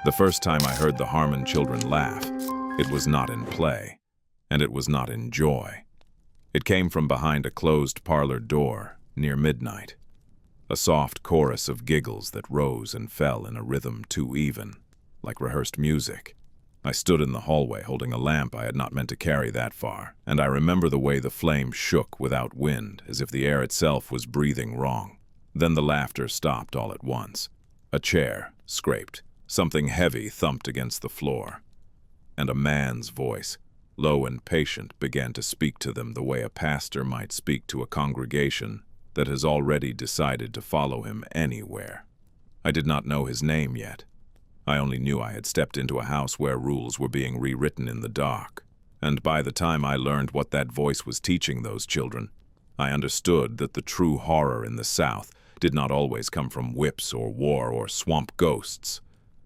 The first time I heard the Harmon children laugh, it was not in play, and it was not in joy. It came from behind a closed parlor door near midnight, a soft chorus of giggles that rose and fell in a rhythm too even, like rehearsed music. I stood in the hallway holding a lamp I had not meant to carry that far, and I remember the way the flame shook without wind, as if the air itself was breathing wrong. Then the laughter stopped all at once. A chair scraped, something heavy thumped against the floor, and a man's voice, low and patient, began to speak to them the way a pastor might speak to a congregation that has already decided to follow him anywhere. I did not know his name yet. I only knew I had stepped into a house where rules were being rewritten in the dark, and by the time I learned what that voice was teaching those children, I understood that the true horror in the South did not always come from whips or war or swamp ghosts.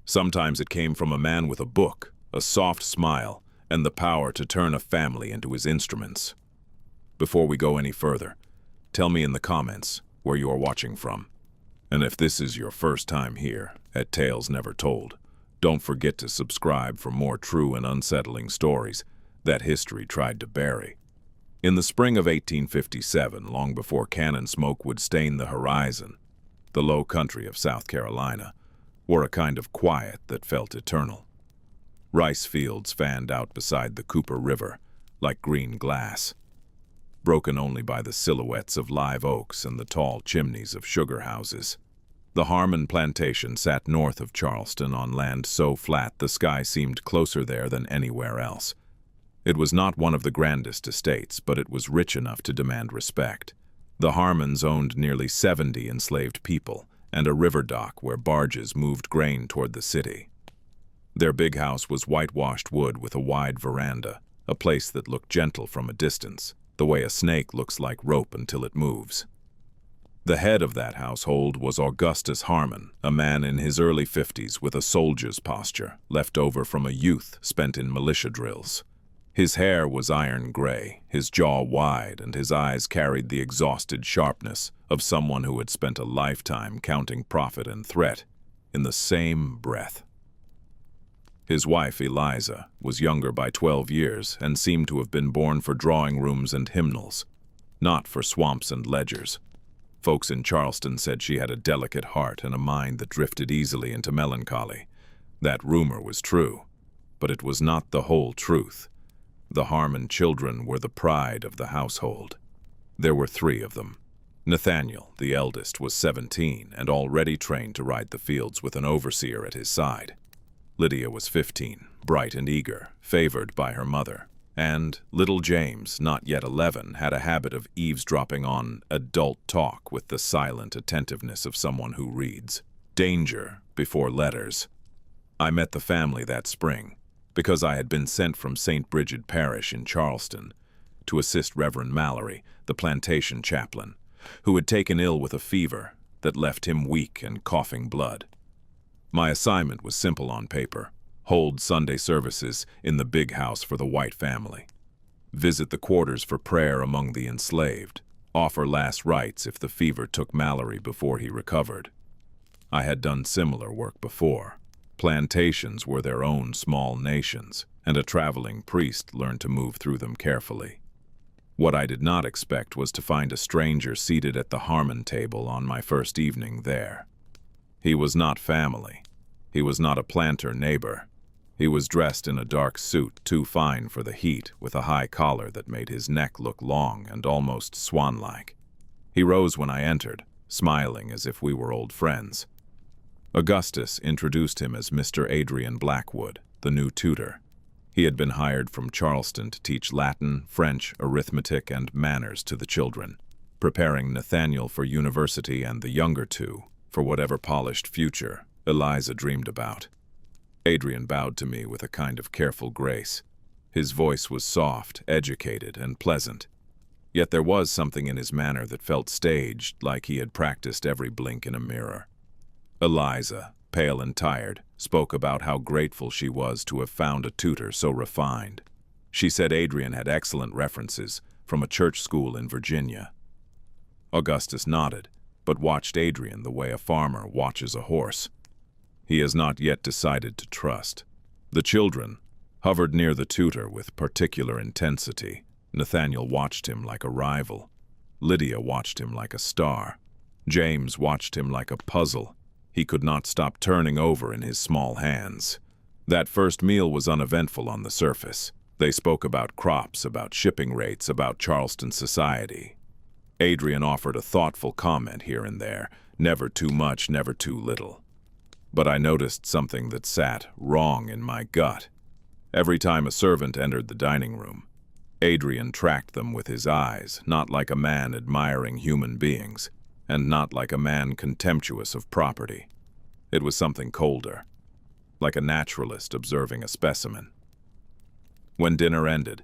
Sometimes it came from a man with a book, a soft smile, and the power to turn a family into his instruments. Before we go any further, tell me in the comments where you are watching from. And if this is your first time here at Tales Never Told, don't forget to subscribe for more true and unsettling stories that history tried to bury. In the spring of 1857, long before cannon smoke would stain the horizon, the low country of South Carolina wore a kind of quiet that felt eternal. Rice fields fanned out beside the Cooper River like green glass, broken only by the silhouettes of live oaks and the tall chimneys of sugar houses. The Harmon plantation sat north of Charleston on land so flat the sky seemed closer there than anywhere else. It was not one of the grandest estates, but it was rich enough to demand respect. The Harmons owned nearly 70 enslaved people and a river dock where barges moved grain toward the city. Their big house was whitewashed wood with a wide veranda, a place that looked gentle from a distance, the way a snake looks like rope until it moves. The head of that household was Augustus Harmon, a man in his early 50s with a soldier's posture, left over from a youth spent in militia drills. His hair was iron gray, his jaw wide, and his eyes carried the exhausted sharpness of someone who had spent a lifetime counting profit and threat in the same breath. His wife, Eliza, was younger by 12 years and seemed to have been born for drawing rooms and hymnals, not for swamps and ledgers. Folks in Charleston said she had a delicate heart and a mind that drifted easily into melancholy. That rumor was true, but it was not the whole truth. The Harmon children were the pride of the household. There were 3 of them. Nathaniel, the eldest, was 17 and already trained to ride the fields with an overseer at his side. Lydia was 15, bright and eager, favored by her mother. And little James, not yet 11, had a habit of eavesdropping on adult talk with the silent attentiveness of someone who reads. Danger before letters. I met the family that spring because I had been sent from St. Bridget Parish in Charleston to assist Reverend Mallory, the plantation chaplain, who had taken ill with a fever that left him weak and coughing blood. My assignment was simple on paper: hold Sunday services in the big house for the white family, visit the quarters for prayer among the enslaved, offer last rites if the fever took Mallory before he recovered. I had done similar work before. Plantations were their own small nations, and a traveling priest learned to move through them carefully. What I did not expect was to find a stranger seated at the Harmon table on my first evening there. He was not family. He was not a planter neighbor. He was dressed in a dark suit too fine for the heat, with a high collar that made his neck look long and almost swan-like. He rose when I entered, smiling as if we were old friends. Augustus introduced him as Mr. Adrian Blackwood, the new tutor. He had been hired from Charleston to teach Latin, French, arithmetic, and manners to the children, preparing Nathaniel for university and the younger 2 for whatever polished future Eliza dreamed about. Adrian bowed to me with a kind of careful grace. His voice was soft, educated, and pleasant. Yet there was something in his manner that felt staged, like he had practiced every blink in a mirror. Eliza, pale and tired, spoke about how grateful she was to have found a tutor so refined. She said Adrian had excellent references from a church school in Virginia. Augustus nodded, but watched Adrian the way a farmer watches a horse. he has not yet decided to trust. The children hovered near the tutor with particular intensity. Nathaniel watched him like a rival. Lydia watched him like a star. James watched him like a puzzle he could not stop turning over in his small hands. That first meal was uneventful on the surface. They spoke about crops, about shipping rates, about Charleston society. Adrian offered a thoughtful comment here and there, never too much, never too little. But I noticed something that sat wrong in my gut. Every time a servant entered the dining room, Adrian tracked them with his eyes, not like a man admiring human beings, and not like a man contemptuous of property. It was something colder, like a naturalist observing a specimen. When dinner ended,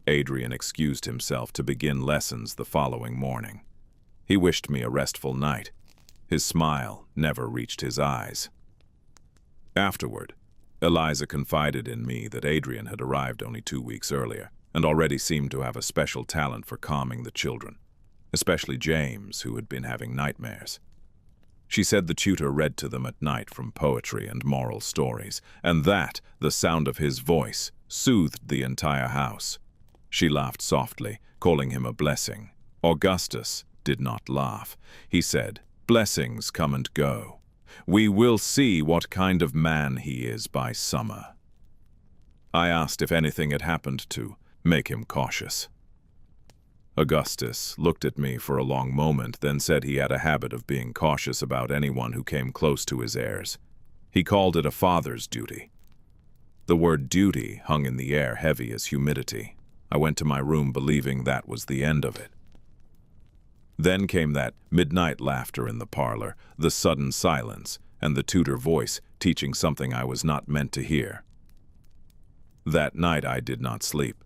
Adrian excused himself to begin lessons the following morning. He wished me a restful night. His smile never reached his eyes. Afterward, Eliza confided in me that Adrian had arrived only 2 weeks earlier and already seemed to have a special talent for calming the children, especially James, who had been having nightmares. She said the tutor read to them at night from poetry and moral stories, and that the sound of his voice soothed the entire house. She laughed softly, calling him a blessing. Augustus did not laugh. He said, "Blessings come and go. We will see what kind of man he is by summer." I asked if anything had happened to make him cautious. Augustus looked at me for a long moment, then said he had a habit of being cautious about anyone who came close to his heirs. He called it a father's duty. The word duty hung in the air, heavy as humidity. I went to my room believing that was the end of it. Then came that midnight laughter in the parlor, the sudden silence, and the tutor voice teaching something I was not meant to hear. That night I did not sleep.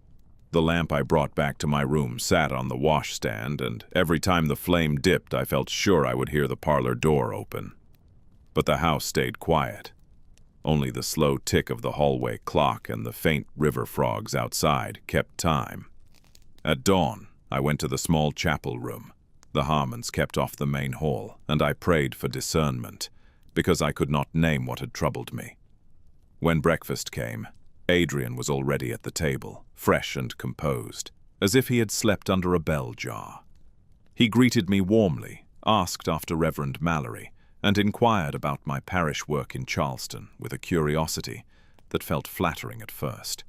The lamp I brought back to my room sat on the washstand, and every time the flame dipped I felt sure I would hear the parlor door open. But the house stayed quiet. Only the slow tick of the hallway clock and the faint river frogs outside kept time. At dawn, I went to the small chapel room. The Harmons kept off the main hall, and I prayed for discernment, because I could not name what had troubled me. When breakfast came, Adrian was already at the table, fresh and composed, as if he had slept under a bell jar. He greeted me warmly, asked after Reverend Mallory, and inquired about my parish work in Charleston with a curiosity that felt flattering at first.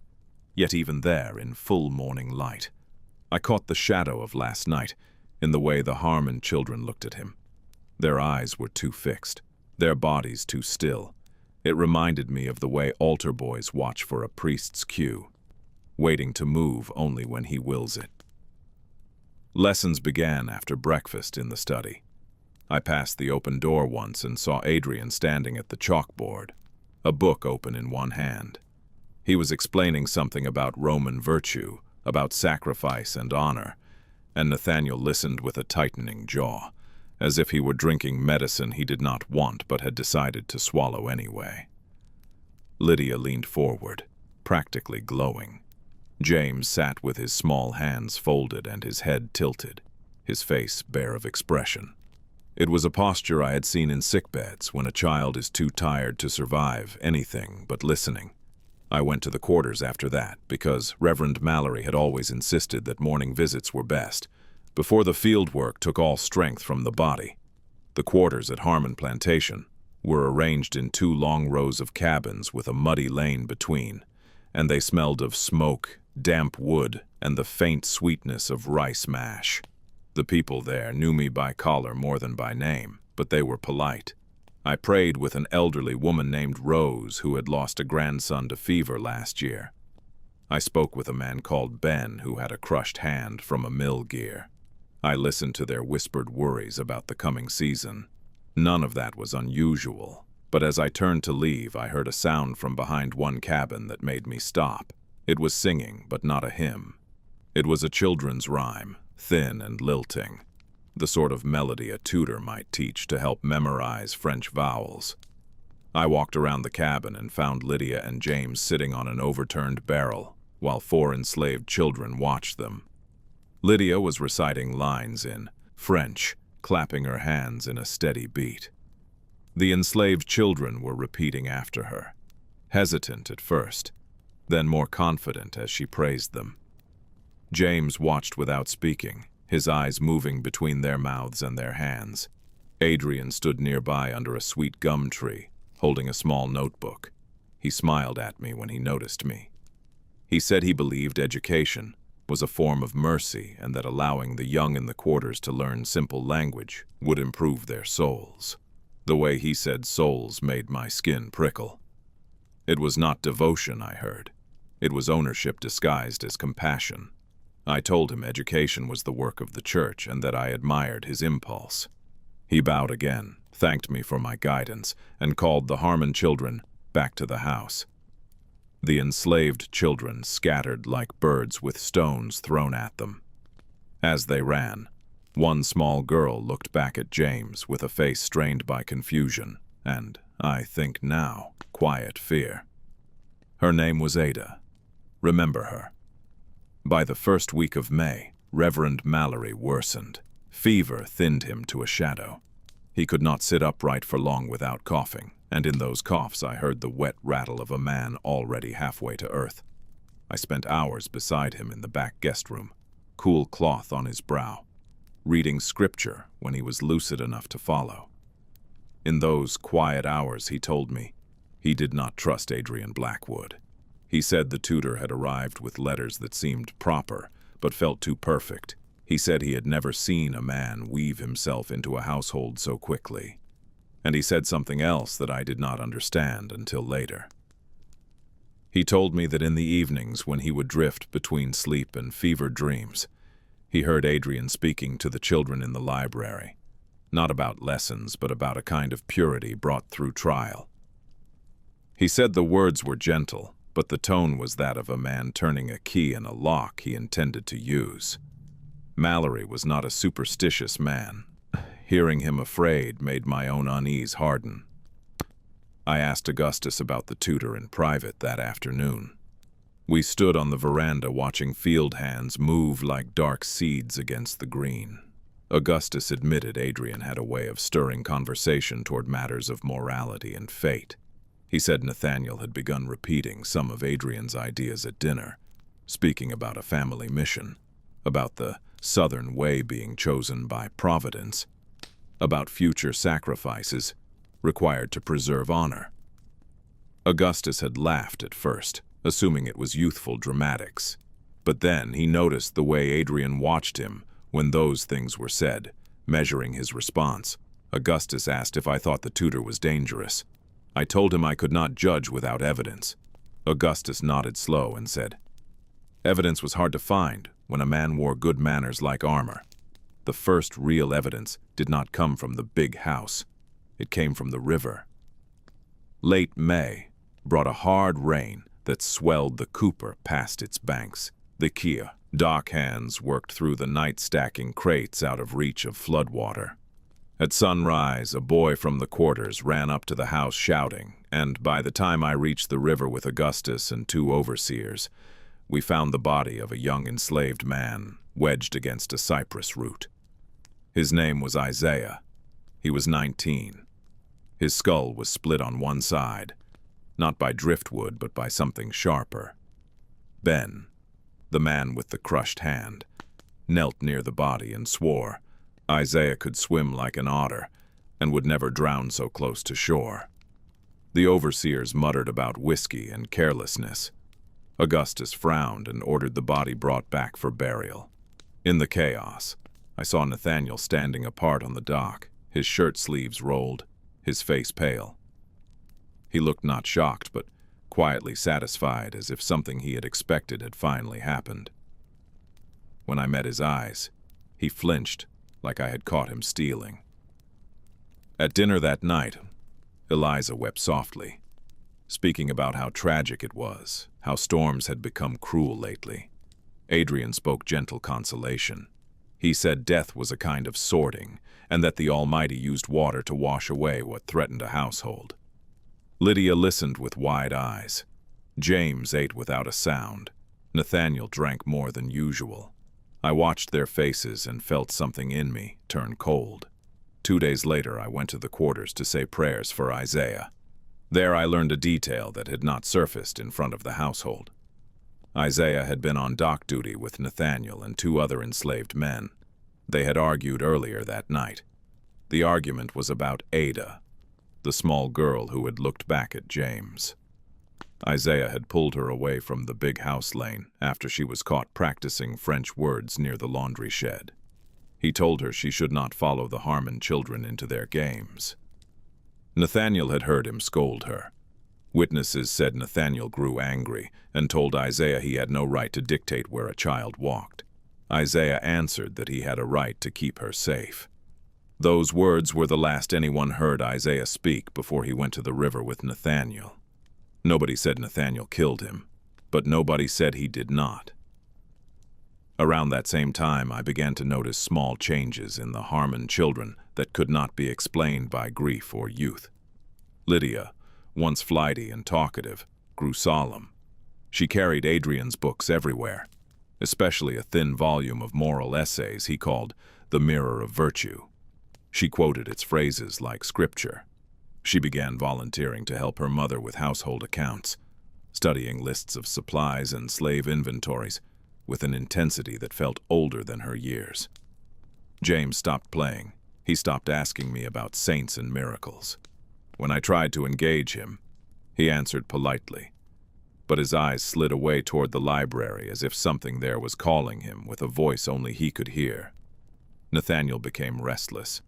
Yet even there, in full morning light, I caught the shadow of last night in the way the Harmon children looked at him. Their eyes were too fixed, their bodies too still. It reminded me of the way altar boys watch for a priest's cue, waiting to move only when he wills it. Lessons began after breakfast in the study. I passed the open door once and saw Adrian standing at the chalkboard, a book open in one hand. He was explaining something about Roman virtue, about sacrifice and honor, and Nathaniel listened with a tightening jaw, as if he were drinking medicine he did not want but had decided to swallow anyway. Lydia leaned forward, practically glowing. James sat with his small hands folded and his head tilted, his face bare of expression. It was a posture I had seen in sickbeds when a child is too tired to survive anything but listening. I went to the quarters after that because Reverend Mallory had always insisted that morning visits were best, before the field work took all strength from the body. The quarters at Harmon Plantation were arranged in 2 long rows of cabins with a muddy lane between, and they smelled of smoke, damp wood, and the faint sweetness of rice mash. The people there knew me by collar more than by name, but they were polite. I prayed with an elderly woman named Rose who had lost a grandson to fever last year. I spoke with a man called Ben who had a crushed hand from a mill gear. I listened to their whispered worries about the coming season. None of that was unusual, but as I turned to leave, I heard a sound from behind one cabin that made me stop. It was singing, but not a hymn. It was a children's rhyme, thin and lilting, the sort of melody a tutor might teach to help memorize French vowels. I walked around the cabin and found Lydia and James sitting on an overturned barrel, while 4 enslaved children watched them. Lydia was reciting lines in French, clapping her hands in a steady beat. The enslaved children were repeating after her, hesitant at first, then more confident as she praised them. James watched without speaking, his eyes moving between their mouths and their hands. Adrian stood nearby under a sweet gum tree, holding a small notebook. He smiled at me when he noticed me. He said he believed education was a form of mercy and that allowing the young in the quarters to learn simple language would improve their souls. The way he said souls made my skin prickle. It was not devotion, I heard. It was ownership disguised as compassion. I told him education was the work of the church and that I admired his impulse. He bowed again, thanked me for my guidance, and called the Harmon children back to the house. The enslaved children scattered like birds with stones thrown at them. As they ran, one small girl looked back at James with a face strained by confusion and, I think now, quiet fear. Her name was Ada. Remember her. By the first week of May, Reverend Mallory worsened. Fever thinned him to a shadow. He could not sit upright for long without coughing, and in those coughs I heard the wet rattle of a man already halfway to earth. I spent hours beside him in the back guest room, cool cloth on his brow, reading scripture when he was lucid enough to follow. In those quiet hours, he told me, he did not trust Adrian Blackwood. He said the tutor had arrived with letters that seemed proper, but felt too perfect. He said he had never seen a man weave himself into a household so quickly. And he said something else that I did not understand until later. He told me that in the evenings when he would drift between sleep and fevered dreams, he heard Adrian speaking to the children in the library, not about lessons, but about a kind of purity brought through trial. He said the words were gentle, but the tone was that of a man turning a key in a lock he intended to use. Mallory was not a superstitious man. Hearing him afraid made my own unease harden. I asked Augustus about the tutor in private that afternoon. We stood on the veranda watching field hands move like dark seeds against the green. Augustus admitted Adrian had a way of stirring conversation toward matters of morality and fate. He said Nathaniel had begun repeating some of Adrian's ideas at dinner, speaking about a family mission, about the Southern way being chosen by Providence, about future sacrifices required to preserve honor. Augustus had laughed at first, assuming it was youthful dramatics, but then he noticed the way Adrian watched him when those things were said, measuring his response. Augustus asked if I thought the tutor was dangerous. I told him I could not judge without evidence. Augustus nodded slow and said, "Evidence was hard to find when a man wore good manners like armor. The first real evidence did not come from the big house. It came from the river." Late May brought a hard rain that swelled the Cooper past its banks. The Kia dock hands worked through the night stacking crates out of reach of floodwater. At sunrise, a boy from the quarters ran up to the house shouting, and by the time I reached the river with Augustus and two overseers, we found the body of a young enslaved man wedged against a cypress root. His name was Isaiah. He was 19. His skull was split on one side, not by driftwood but by something sharper. Ben, the man with the crushed hand, knelt near the body and swore Isaiah could swim like an otter and would never drown so close to shore. The overseers muttered about whiskey and carelessness. Augustus frowned and ordered the body brought back for burial. In the chaos, I saw Nathaniel standing apart on the dock, his shirt sleeves rolled, his face pale. He looked not shocked, but quietly satisfied, as if something he had expected had finally happened. When I met his eyes, he flinched like I had caught him stealing. At dinner that night, Eliza wept softly, speaking about how tragic it was, how storms had become cruel lately. Adrian spoke gentle consolation. He said death was a kind of sorting, and that the Almighty used water to wash away what threatened a household. Lydia listened with wide eyes. James ate without a sound. Nathaniel drank more than usual. I watched their faces and felt something in me turn cold. 2 days later, I went to the quarters to say prayers for Isaiah. There I learned a detail that had not surfaced in front of the household. Isaiah had been on dock duty with Nathaniel and 2 other enslaved men. They had argued earlier that night. The argument was about Ada, the small girl who had looked back at James. Isaiah had pulled her away from the big house lane after she was caught practicing French words near the laundry shed. He told her she should not follow the Harmon children into their games. Nathaniel had heard him scold her. Witnesses said Nathaniel grew angry and told Isaiah he had no right to dictate where a child walked. Isaiah answered that he had a right to keep her safe. Those words were the last anyone heard Isaiah speak before he went to the river with Nathaniel. Nobody said Nathaniel killed him, but nobody said he did not. Around that same time, I began to notice small changes in the Harmon children that could not be explained by grief or youth. Lydia, once flighty and talkative, grew solemn. She carried Adrian's books everywhere, especially a thin volume of moral essays he called The Mirror of Virtue. She quoted its phrases like scripture. She began volunteering to help her mother with household accounts, studying lists of supplies and slave inventories with an intensity that felt older than her years. James stopped playing. He stopped asking me about saints and miracles. When I tried to engage him, he answered politely, but his eyes slid away toward the library as if something there was calling him with a voice only he could hear. Nathaniel became restless,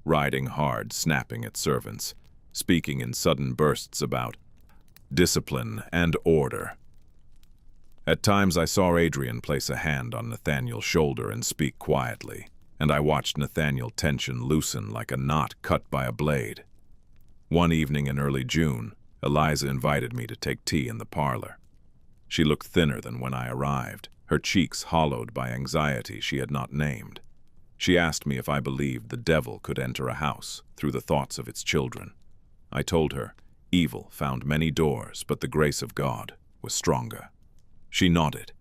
riding hard, snapping at servants, speaking in sudden bursts about discipline and order. At times I saw Adrian place a hand on Nathaniel's shoulder and speak quietly, and I watched Nathaniel's tension loosen like a knot cut by a blade. One evening in early June, Eliza invited me to take tea in the parlor. She looked thinner than when I arrived, her cheeks hollowed by anxiety she had not named. She asked me if I believed the devil could enter a house through the thoughts of its children. I told her, evil found many doors, but the grace of God was stronger. She nodded,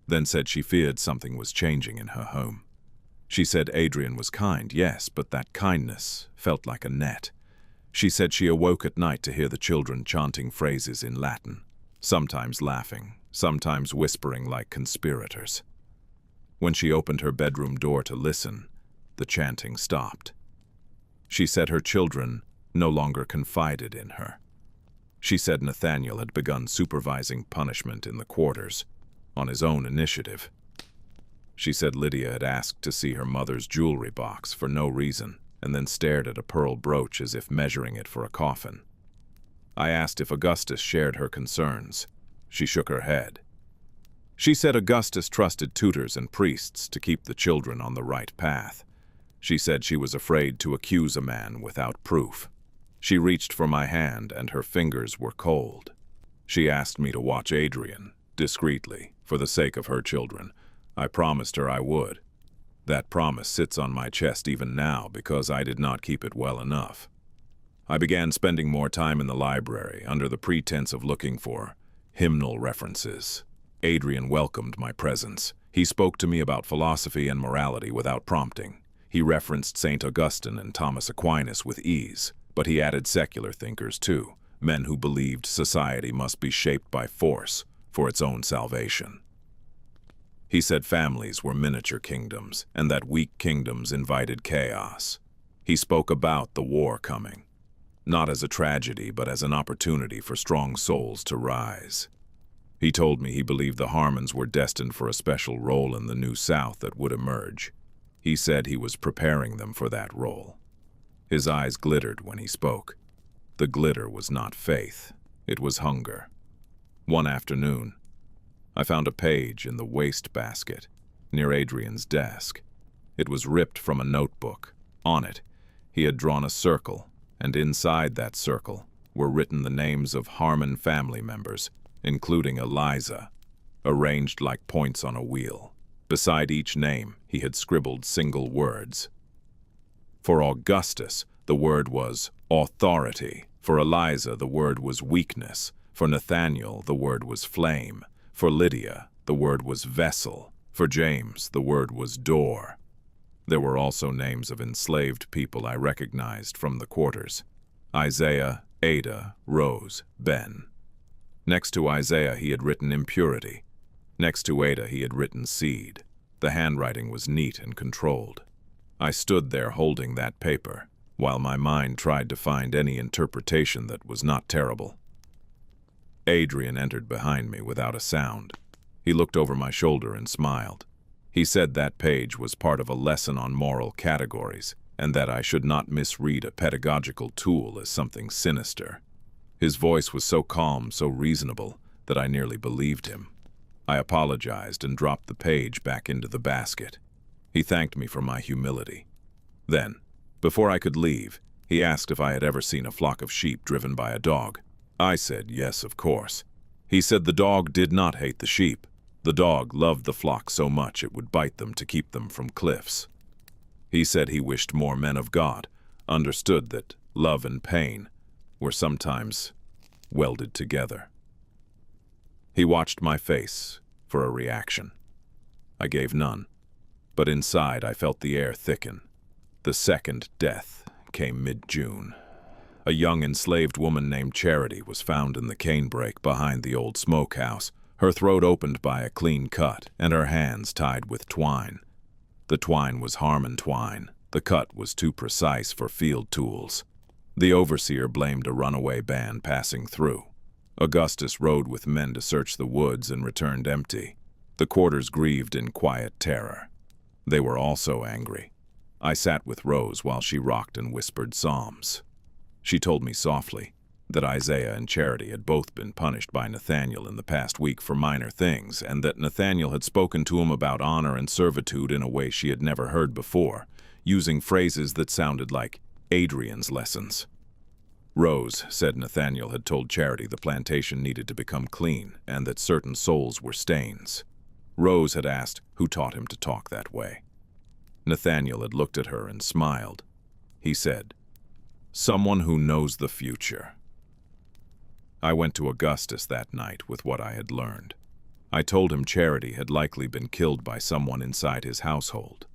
then said she feared something was changing in her home. She said Adrian was kind, yes, but that kindness felt like a net. She said she awoke at night to hear the children chanting phrases in Latin, sometimes laughing, sometimes whispering like conspirators. When she opened her bedroom door to listen, the chanting stopped. She said her children no longer confided in her. She said Nathaniel had begun supervising punishment in the quarters on his own initiative. She said Lydia had asked to see her mother's jewelry box for no reason and then stared at a pearl brooch as if measuring it for a coffin. I asked if Augustus shared her concerns. She shook her head. She said Augustus trusted tutors and priests to keep the children on the right path. She said she was afraid to accuse a man without proof. She reached for my hand, and her fingers were cold. She asked me to watch Adrian, discreetly, for the sake of her children. I promised her I would. That promise sits on my chest even now because I did not keep it well enough. I began spending more time in the library under the pretense of looking for hymnal references. Adrian welcomed my presence. He spoke to me about philosophy and morality without prompting. He referenced St. Augustine and Thomas Aquinas with ease, but he added secular thinkers too, men who believed society must be shaped by force for its own salvation. He said families were miniature kingdoms and that weak kingdoms invited chaos. He spoke about the war coming, not as a tragedy but as an opportunity for strong souls to rise. He told me he believed the Harmons were destined for a special role in the New South that would emerge. He said he was preparing them for that role. His eyes glittered when he spoke. The glitter was not faith, it was hunger. One afternoon, I found a page in the wastebasket near Adrian's desk. It was ripped from a notebook. On it, he had drawn a circle, and inside that circle were written the names of Harmon family members, including Eliza, arranged like points on a wheel. Beside each name, he had scribbled single words. For Augustus, the word was authority. For Eliza, the word was weakness. For Nathaniel, the word was flame. For Lydia, the word was vessel. For James, the word was door. There were also names of enslaved people I recognized from the quarters: Isaiah, Ada, Rose, Ben. Next to Isaiah he had written impurity. Next to Ada he had written seed. The handwriting was neat and controlled. I stood there holding that paper, while my mind tried to find any interpretation that was not terrible. Adrian entered behind me without a sound. He looked over my shoulder and smiled. He said that page was part of a lesson on moral categories, and that I should not misread a pedagogical tool as something sinister. His voice was so calm, so reasonable, that I nearly believed him. I apologized and dropped the page back into the basket. He thanked me for my humility. Then, before I could leave, he asked if I had ever seen a flock of sheep driven by a dog. I said yes, of course. He said the dog did not hate the sheep. The dog loved the flock so much it would bite them to keep them from cliffs. He said he wished more men of God understood that love and pain were sometimes welded together. He watched my face for a reaction. I gave none, but inside I felt the air thicken. The second death came mid-June. A young enslaved woman named Charity was found in the canebrake behind the old smokehouse, her throat opened by a clean cut and her hands tied with twine. The twine was Harmon twine. The cut was too precise for field tools. The overseer blamed a runaway band passing through. Augustus rode with men to search the woods and returned empty. The quarters grieved in quiet terror. They were also angry. I sat with Rose while she rocked and whispered psalms. She told me softly that Isaiah and Charity had both been punished by Nathaniel in the past week for minor things, and that Nathaniel had spoken to him about honor and servitude in a way she had never heard before, using phrases that sounded like Adrian's lessons. Rose said Nathaniel had told Charity the plantation needed to become clean and that certain souls were stains. Rose had asked who taught him to talk that way. Nathaniel had looked at her and smiled. He said, "Someone who knows the future." I went to Augustus that night with what I had learned. I told him Charity had likely been killed by someone inside his household.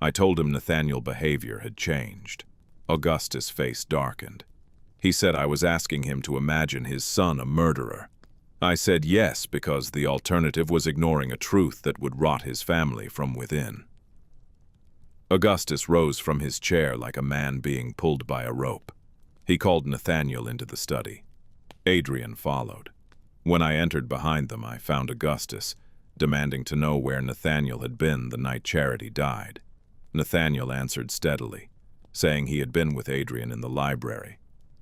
I told him Nathaniel's behavior had changed. Augustus' face darkened. He said I was asking him to imagine his son a murderer. I said yes, because the alternative was ignoring a truth that would rot his family from within. Augustus rose from his chair like a man being pulled by a rope. He called Nathaniel into the study. Adrian followed. When I entered behind them, I found Augustus, demanding to know where Nathaniel had been the night Charity died. Nathaniel answered steadily, saying he had been with Adrian in the library,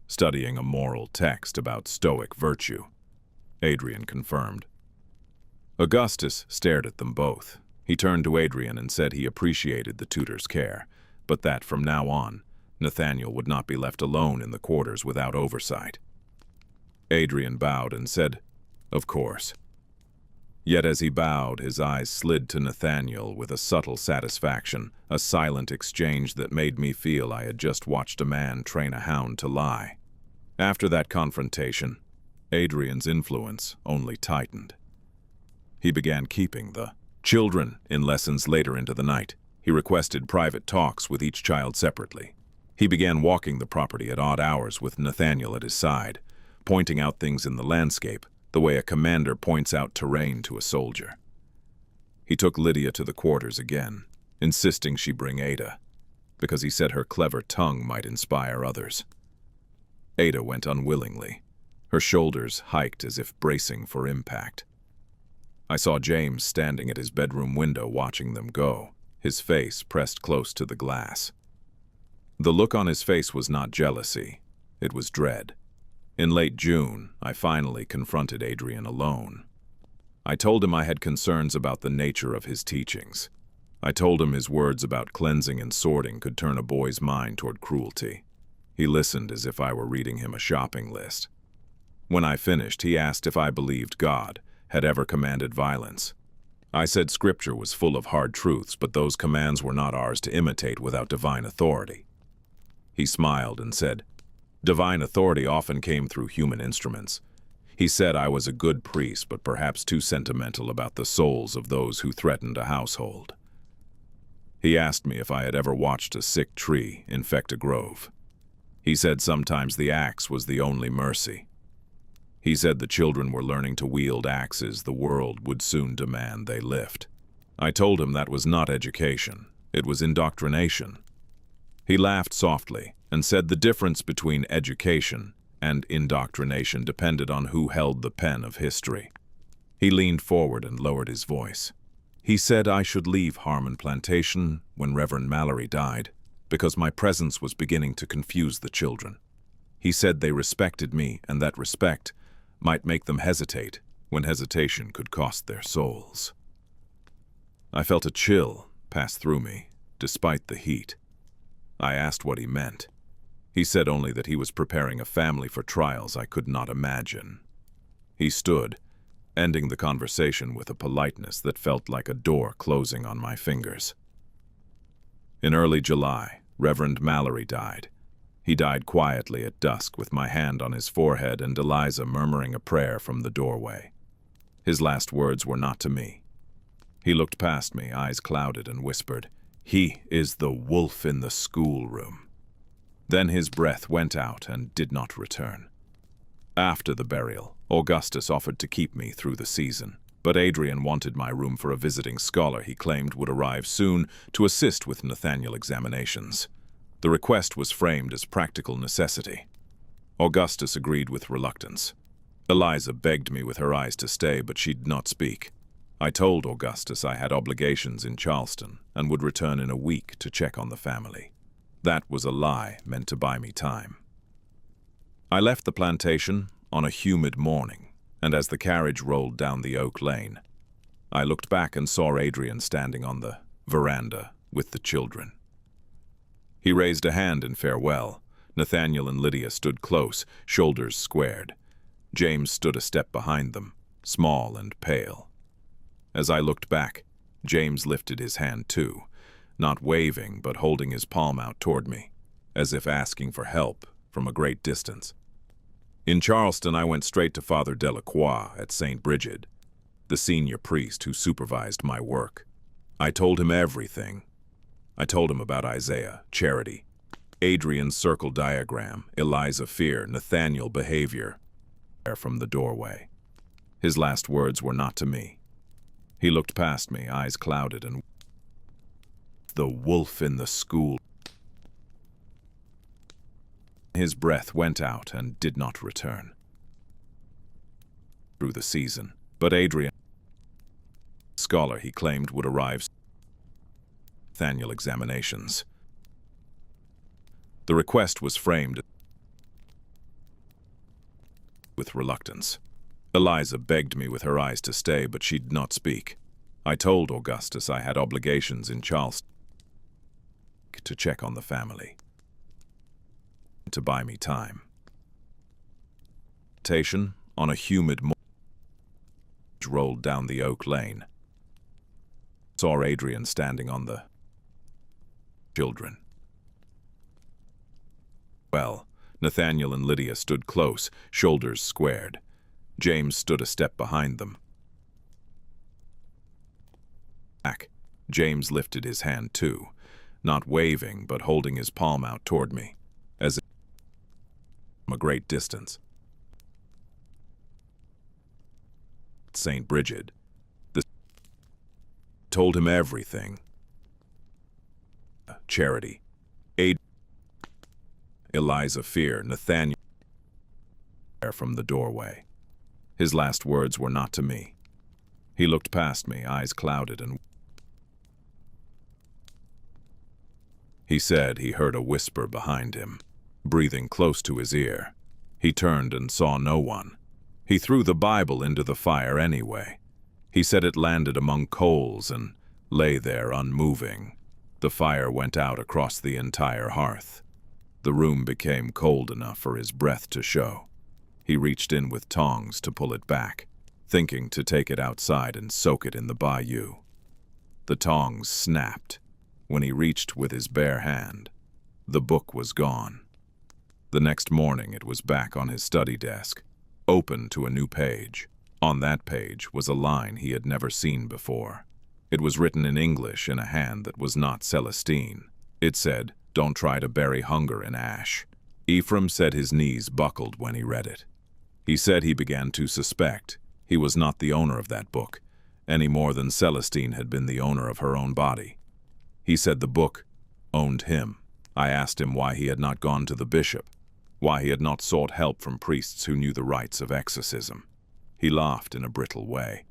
studying a moral text about Stoic virtue. Adrian confirmed. Augustus stared at them both. He turned to Adrian and said he appreciated the tutor's care, but that from now on, Nathaniel would not be left alone in the quarters without oversight. Adrian bowed and said, "Of course." Yet as he bowed, his eyes slid to Nathaniel with a subtle satisfaction, a silent exchange that made me feel I had just watched a man train a hound to lie. After that confrontation, Adrian's influence only tightened. He began keeping the children in lessons later into the night. He requested private talks with each child separately. He began walking the property at odd hours with Nathaniel at his side, pointing out things in the landscape, the way a commander points out terrain to a soldier. He took Lydia to the quarters again, insisting she bring Ada, because he said her clever tongue might inspire others. Ada went unwillingly, her shoulders hiked as if bracing for impact. I saw James standing at his bedroom window watching them go, his face pressed close to the glass. The look on his face was not jealousy, it was dread. In late June, I finally confronted Adrian alone. I told him I had concerns about the nature of his teachings. I told him his words about cleansing and sorting could turn a boy's mind toward cruelty. He listened as if I were reading him a shopping list. When I finished, he asked if I believed God had ever commanded violence. I said Scripture was full of hard truths, but those commands were not ours to imitate without divine authority. He smiled and said, "Divine authority often came through human instruments." He said I was a good priest, but perhaps too sentimental about the souls of those who threatened a household. He asked me if I had ever watched a sick tree infect a grove. He said sometimes the axe was the only mercy. He said the children were learning to wield axes the world would soon demand they lift. I told him that was not education, it was indoctrination. He laughed softly and said the difference between education and indoctrination depended on who held the pen of history. He leaned forward and lowered his voice. He said I should leave Harmon Plantation when Reverend Mallory died, because my presence was beginning to confuse the children. He said they respected me, and that respect might make them hesitate when hesitation could cost their souls. I felt a chill pass through me, despite the heat. I asked what he meant. He said only that he was preparing a family for trials I could not imagine. He stood, ending the conversation with a politeness that felt like a door closing on my fingers. In early July, Reverend Mallory died. He died quietly at dusk with my hand on his forehead and Eliza murmuring a prayer from the doorway. His last words were not to me. He looked past me, eyes clouded, and whispered, "He is the wolf in the schoolroom." Then his breath went out and did not return. After the burial, Augustus offered to keep me through the season, but Adrian wanted my room for a visiting scholar he claimed would arrive soon to assist with Nathaniel examinations. The request was framed as practical necessity. Augustus agreed with reluctance. Eliza begged me with her eyes to stay, but she did not speak. I told Augustus I had obligations in Charleston and would return in a week to check on the family. That was a lie meant to buy me time. I left the plantation on a humid morning, and as the carriage rolled down the oak lane, I looked back and saw Adrian standing on the veranda with the children. He raised a hand in farewell. Nathaniel and Lydia stood close, shoulders squared. James stood a step behind them, small and pale. As I looked back, James lifted his hand too, not waving but holding his palm out toward me, as if asking for help from a great distance. In Charleston, I went straight to Father Delacroix at St. Bridget, the senior priest who supervised my work. I told him everything. I told him about Isaiah, Charity, Adrian's circle diagram, Eliza fear, Nathaniel behavior. From the doorway. His last words were not to me. He looked past me, eyes clouded, and the wolf in the school. His breath went out and did not return. Through the season, but Adrian, scholar he claimed would arrive. Nathaniel examinations. The request was framed with reluctance. Eliza begged me with her eyes to stay, but she did not speak. I told Augustus I had obligations in Charleston to check on the family, to buy me time. On a humid morning, rolled down the oak lane. Saw Adrian standing on the children. Well, Nathaniel and Lydia stood close, shoulders squared. James stood a step behind them. Back. James lifted his hand too, not waving but holding his palm out toward me, as if from a great distance. St. Bridget. Told him everything. Charity. Eliza fear, Nathaniel from the doorway. His last words were not to me. He looked past me, eyes clouded, and he said he heard a whisper behind him, breathing close to his ear. He turned and saw no one. He threw the Bible into the fire anyway. He said it landed among coals and lay there unmoving. The fire went out across the entire hearth. The room became cold enough for his breath to show. He reached in with tongs to pull it back, thinking to take it outside and soak it in the bayou. The tongs snapped. When he reached with his bare hand, the book was gone. The next morning it was back on his study desk, open to a new page. On that page was a line he had never seen before. It was written in English in a hand that was not Celestine. It said, "Don't try to bury hunger in ash." Ephraim said his knees buckled when he read it. He said he began to suspect he was not the owner of that book, any more than Celestine had been the owner of her own body. He said the book owned him. I asked him why he had not gone to the bishop, why he had not sought help from priests who knew the rites of exorcism. He laughed in a brittle way.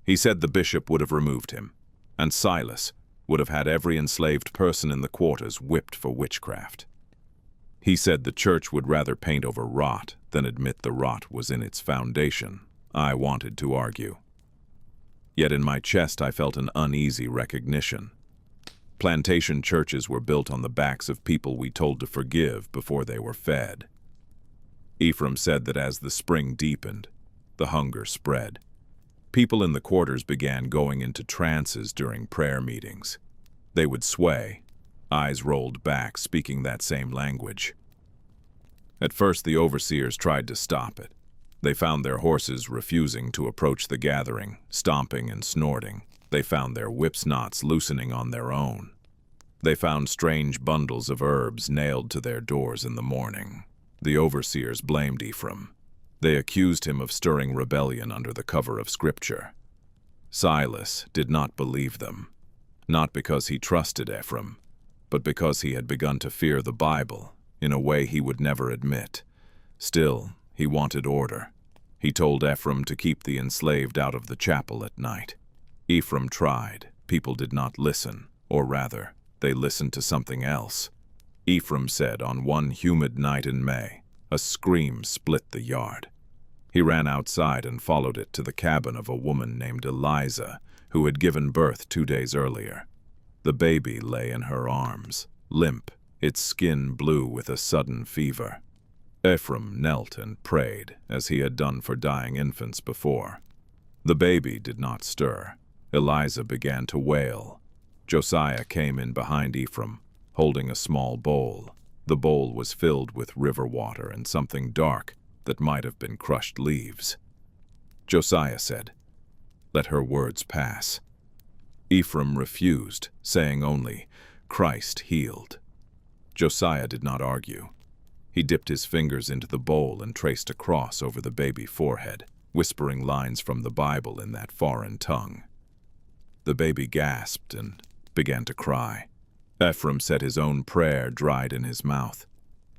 He said the bishop would have removed him, and Silas would have had every enslaved person in the quarters whipped for witchcraft. He said the church would rather paint over rot than admit the rot was in its foundation. I wanted to argue. Yet in my chest I felt an uneasy recognition. Plantation churches were built on the backs of people we told to forgive before they were fed. Ephraim said that as the spring deepened, the hunger spread. People in the quarters began going into trances during prayer meetings. They would sway, eyes rolled back, speaking that same language. At first the overseers tried to stop it. They found their horses refusing to approach the gathering, stomping and snorting. They found their whips knots loosening on their own. They found strange bundles of herbs nailed to their doors in the morning. The overseers blamed Ephraim. They accused him of stirring rebellion under the cover of Scripture. Silas did not believe them, not because he trusted Ephraim, but because he had begun to fear the Bible in a way he would never admit. Still, he wanted order. He told Ephraim to keep the enslaved out of the chapel at night. Ephraim tried. People did not listen, or rather, they listened to something else. Ephraim said on one humid night in May, a scream split the yard. He ran outside and followed it to the cabin of a woman named Eliza, who had given birth 2 days earlier. The baby lay in her arms, limp, its skin blue with a sudden fever. Ephraim knelt and prayed, as he had done for dying infants before. The baby did not stir. Eliza began to wail. Josiah came in behind Ephraim, holding a small bowl. The bowl was filled with river water and something dark that might have been crushed leaves. Josiah said, "Let her words pass." Ephraim refused, saying only, "Christ healed." Josiah did not argue. He dipped his fingers into the bowl and traced a cross over the baby forehead, whispering lines from the Bible in that foreign tongue. The baby gasped and began to cry. Ephraim said his own prayer dried in his mouth.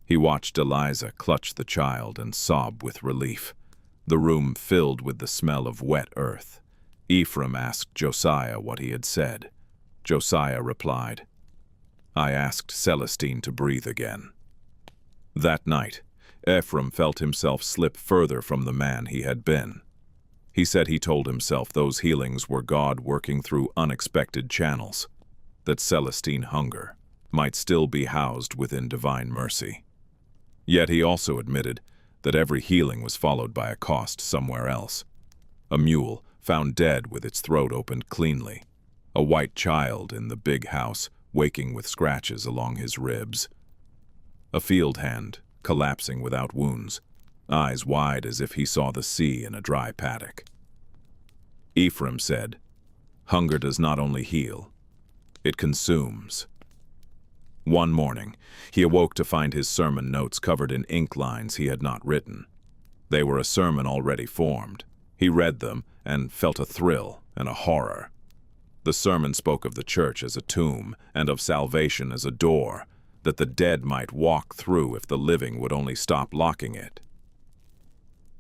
He watched Eliza clutch the child and sob with relief. The room filled with the smell of wet earth. Ephraim asked Josiah what he had said. Josiah replied, "I asked Celestine to breathe again." That night, Ephraim felt himself slip further from the man he had been. He said he told himself those healings were God working through unexpected channels, that Celestine hunger might still be housed within divine mercy. Yet he also admitted that every healing was followed by a cost somewhere else. A mule found dead with its throat opened cleanly. A white child in the big house waking with scratches along his ribs. A field hand collapsing without wounds, eyes wide as if he saw the sea in a dry paddock. Ephraim said, "Hunger does not only heal, it consumes." One morning, he awoke to find his sermon notes covered in ink lines he had not written. They were a sermon already formed. He read them and felt a thrill and a horror. The sermon spoke of the church as a tomb and of salvation as a door that the dead might walk through if the living would only stop locking it.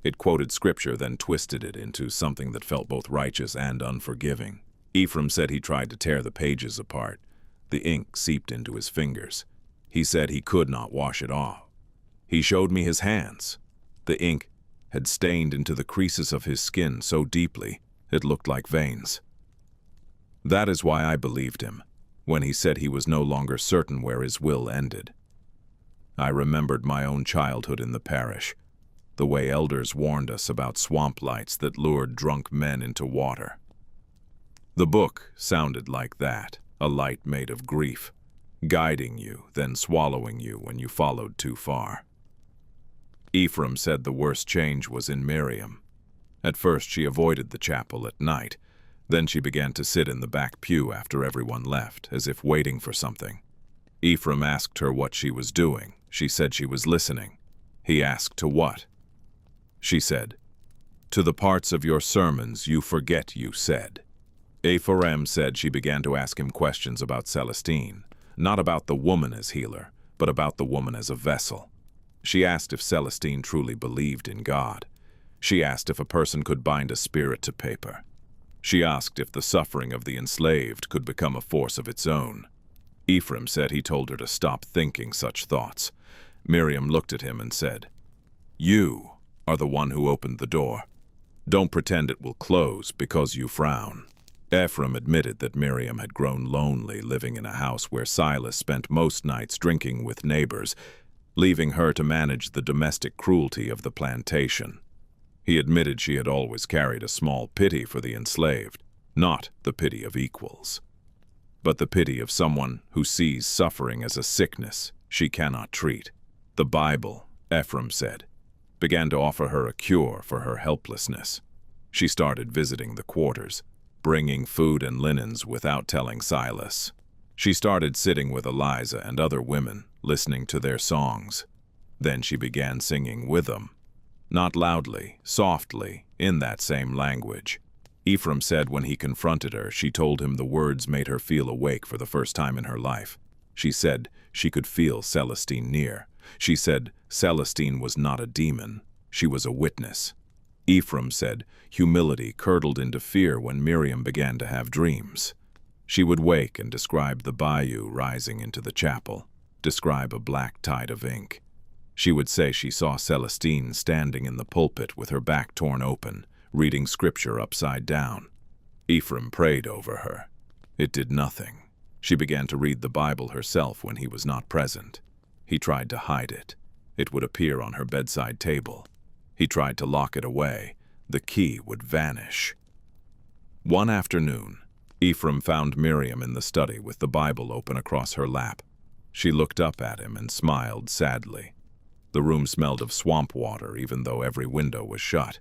It quoted scripture, then twisted it into something that felt both righteous and unforgiving. Ephraim said he tried to tear the pages apart. The ink seeped into his fingers. He said he could not wash it off. He showed me his hands. The ink had stained into the creases of his skin so deeply it looked like veins. That is why I believed him when he said he was no longer certain where his will ended. I remembered my own childhood in the parish, the way elders warned us about swamp lights that lured drunk men into water. The book sounded like that, a light made of grief, guiding you, then swallowing you when you followed too far. Ephraim said the worst change was in Miriam. At first she avoided the chapel at night. Then she began to sit in the back pew after everyone left, as if waiting for something. Ephraim asked her what she was doing. She said she was listening. He asked to what? She said, "To the parts of your sermons you forget you said." Ephraim said she began to ask him questions about Celestine, not about the woman as healer, but about the woman as a vessel. She asked if Celestine truly believed in God. She asked if a person could bind a spirit to paper. She asked if the suffering of the enslaved could become a force of its own. Ephraim said he told her to stop thinking such thoughts. Miriam looked at him and said, "You are the one who opened the door. Don't pretend it will close because you frown." Ephraim admitted that Miriam had grown lonely living in a house where Silas spent most nights drinking with neighbors, leaving her to manage the domestic cruelty of the plantation. He admitted she had always carried a small pity for the enslaved, not the pity of equals, but the pity of someone who sees suffering as a sickness she cannot treat. The Bible, Ephraim said, began to offer her a cure for her helplessness. She started visiting the quarters, bringing food and linens without telling Silas. She started sitting with Eliza and other women, listening to their songs. Then she began singing with them. Not loudly, softly, in that same language. Ephraim said when he confronted her, she told him the words made her feel awake for the first time in her life. She said she could feel Celestine near. She said Celestine was not a demon, she was a witness. Ephraim said humility curdled into fear when Miriam began to have dreams. She would wake and describe the bayou rising into the chapel, describe a black tide of ink. She would say she saw Celestine standing in the pulpit with her back torn open, reading scripture upside down. Ephraim prayed over her. It did nothing. She began to read the Bible herself when he was not present. He tried to hide it. It would appear on her bedside table. He tried to lock it away. The key would vanish. One afternoon, Ephraim found Miriam in the study with the Bible open across her lap. She looked up at him and smiled sadly. The room smelled of swamp water, even though every window was shut.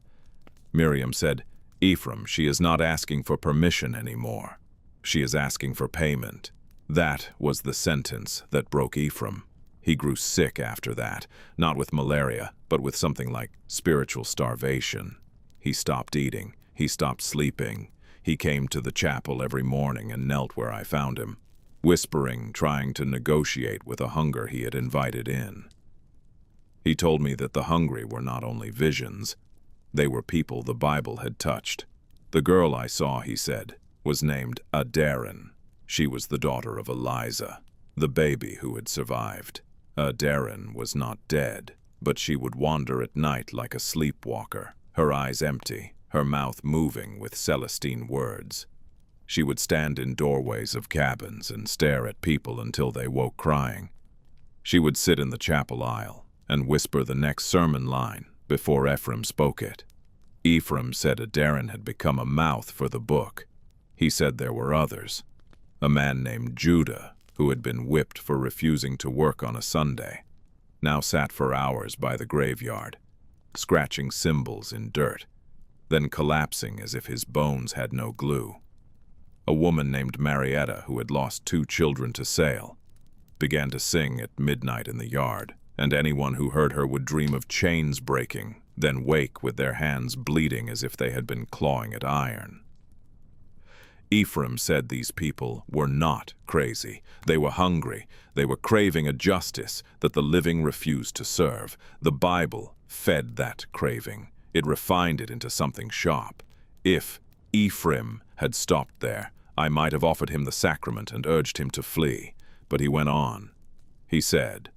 Miriam said, "Ephraim, she is not asking for permission anymore. She is asking for payment." That was the sentence that broke Ephraim. He grew sick after that, not with malaria, but with something like spiritual starvation. He stopped eating. He stopped sleeping. He came to the chapel every morning and knelt where I found him, whispering, trying to negotiate with a hunger he had invited in. He told me that the hungry were not only visions, they were people the Bible had touched. The girl I saw, he said, was named Adarin. She was the daughter of Eliza, the baby who had survived. Adarin was not dead, but she would wander at night like a sleepwalker, her eyes empty, her mouth moving with Celestine words. She would stand in doorways of cabins and stare at people until they woke crying. She would sit in the chapel aisle and whisper the next sermon line before Ephraim spoke it. Ephraim said Adarin had become a mouth for the book. He said there were others. A man named Judah, who had been whipped for refusing to work on a Sunday, now sat for hours by the graveyard, scratching symbols in dirt, then collapsing as if his bones had no glue. A woman named Marietta, who had lost 2 children to sail, began to sing at midnight in the yard, and anyone who heard her would dream of chains breaking, then wake with their hands bleeding as if they had been clawing at iron. Ephraim said these people were not crazy. They were hungry. They were craving a justice that the living refused to serve. The Bible fed that craving. It refined it into something sharp. If Ephraim had stopped there, I might have offered him the sacrament and urged him to flee. But he went on. He said,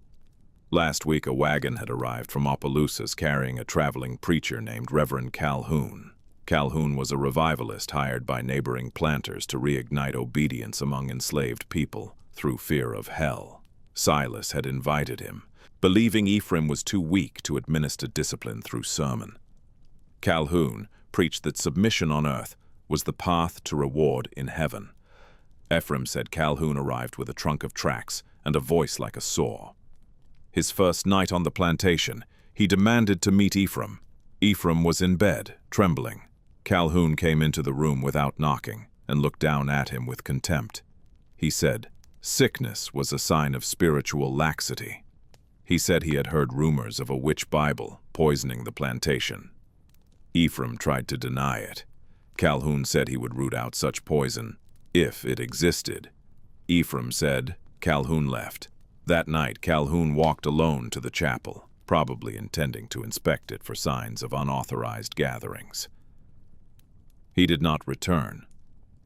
"Last week a wagon had arrived from Opelousas carrying a traveling preacher named Reverend Calhoun. Calhoun was a revivalist hired by neighboring planters to reignite obedience among enslaved people through fear of hell. Silas had invited him, believing Ephraim was too weak to administer discipline through sermon. Calhoun preached that submission on earth was the path to reward in heaven. Ephraim said Calhoun arrived with a trunk of tracts and a voice like a saw. His first night on the plantation, he demanded to meet Ephraim. Ephraim was in bed, trembling. Calhoun came into the room without knocking and looked down at him with contempt. He said sickness was a sign of spiritual laxity. He said he had heard rumors of a witch Bible poisoning the plantation. Ephraim tried to deny it. Calhoun said he would root out such poison, if it existed. Ephraim said Calhoun left. That night, Calhoun walked alone to the chapel, probably intending to inspect it for signs of unauthorized gatherings. He did not return.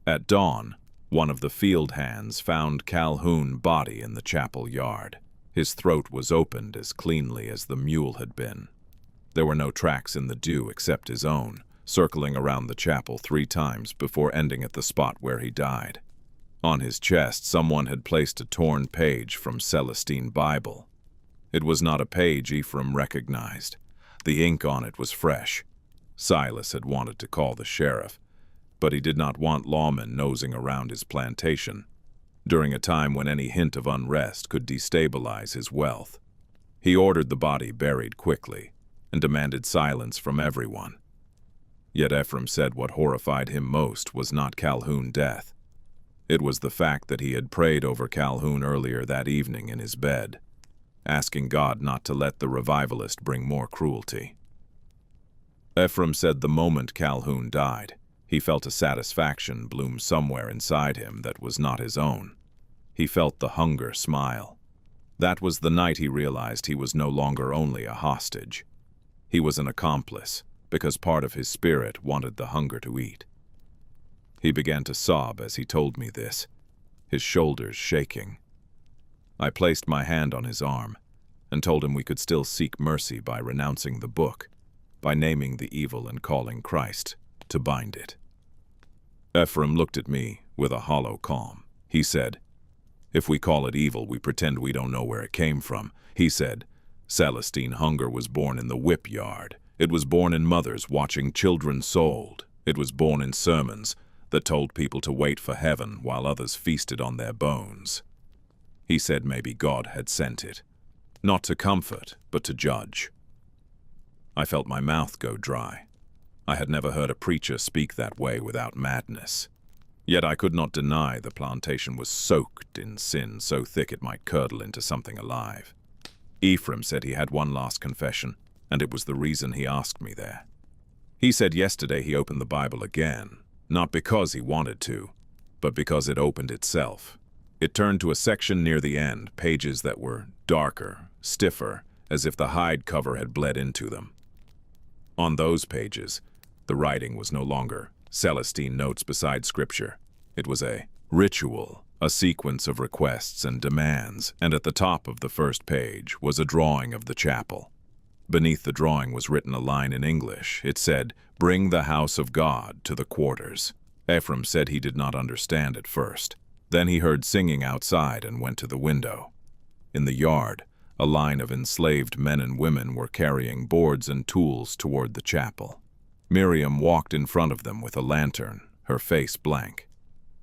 At dawn, one of the field hands found Calhoun's body in the chapel yard. His throat was opened as cleanly as the mule had been. There were no tracks in the dew except his own, circling around the chapel 3 times before ending at the spot where he died. On his chest, someone had placed a torn page from Celestine Bible. It was not a page Ephraim recognized. The ink on it was fresh. Silas had wanted to call the sheriff, but he did not want lawmen nosing around his plantation during a time when any hint of unrest could destabilize his wealth. He ordered the body buried quickly and demanded silence from everyone. Yet Ephraim said what horrified him most was not Calhoun's death. It was the fact that he had prayed over Calhoun earlier that evening in his bed, asking God not to let the revivalist bring more cruelty. Ephraim said the moment Calhoun died, he felt a satisfaction bloom somewhere inside him that was not his own. He felt the hunger smile. That was the night he realized he was no longer only a hostage. He was an accomplice, because part of his spirit wanted the hunger to eat. He began to sob as he told me this, his shoulders shaking. I placed my hand on his arm and told him we could still seek mercy by renouncing the book, by naming the evil and calling Christ to bind it. Ephraim looked at me with a hollow calm. He said, "If we call it evil, we pretend we don't know where it came from." He said, "Celestine hunger was born in the whip yard. It was born in mothers watching children sold. It was born in sermons that told people to wait for heaven while others feasted on their bones." He said maybe God had sent it, not to comfort, but to judge. I felt my mouth go dry. I had never heard a preacher speak that way without madness. Yet I could not deny the plantation was soaked in sin so thick it might curdle into something alive. Ephraim said he had one last confession, and it was the reason he asked me there. He said yesterday he opened the Bible again, not because he wanted to, but because it opened itself. It turned to a section near the end, pages that were darker, stiffer, as if the hide cover had bled into them. On those pages, the writing was no longer Celestine notes beside Scripture. It was a ritual, a sequence of requests and demands, and at the top of the first page was a drawing of the chapel. Beneath the drawing was written a line in English. It said, "Bring the house of God to the quarters." Ephraim said he did not understand at first. Then he heard singing outside and went to the window. In the yard, a line of enslaved men and women were carrying boards and tools toward the chapel. Miriam walked in front of them with a lantern, her face blank.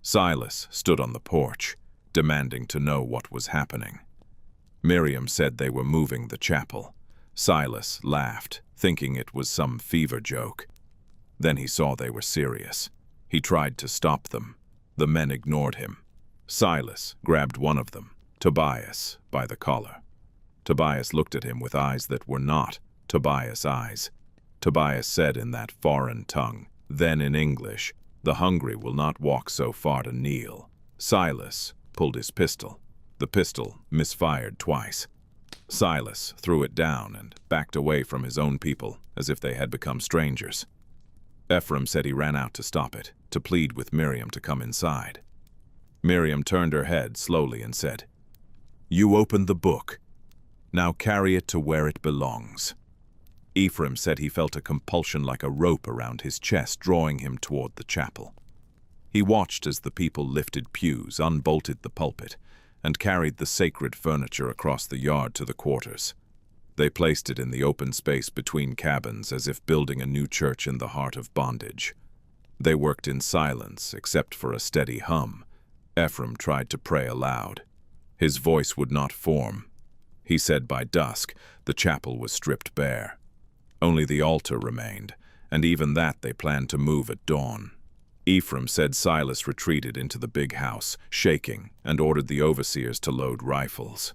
Silas stood on the porch, demanding to know what was happening. Miriam said they were moving the chapel. Silas laughed, thinking it was some fever joke. Then he saw they were serious. He tried to stop them. The men ignored him. Silas grabbed one of them, Tobias, by the collar. Tobias looked at him with eyes that were not Tobias' eyes. Tobias said in that foreign tongue, then in English, "The hungry will not walk so far to kneel." Silas pulled his pistol. The pistol misfired twice. Silas threw it down and backed away from his own people as if they had become strangers. Ephraim said he ran out to stop it, to plead with Miriam to come inside. Miriam turned her head slowly and said, "You opened the book. Now carry it to where it belongs." Ephraim said he felt a compulsion like a rope around his chest, drawing him toward the chapel. He watched as the people lifted pews, unbolted the pulpit, and carried the sacred furniture across the yard to the quarters. They placed it in the open space between cabins as if building a new church in the heart of bondage. They worked in silence, except for a steady hum. Ephraim tried to pray aloud. His voice would not form. He said by dusk, the chapel was stripped bare. Only the altar remained, and even that they planned to move at dawn. Ephraim said Silas retreated into the big house, shaking, and ordered the overseers to load rifles.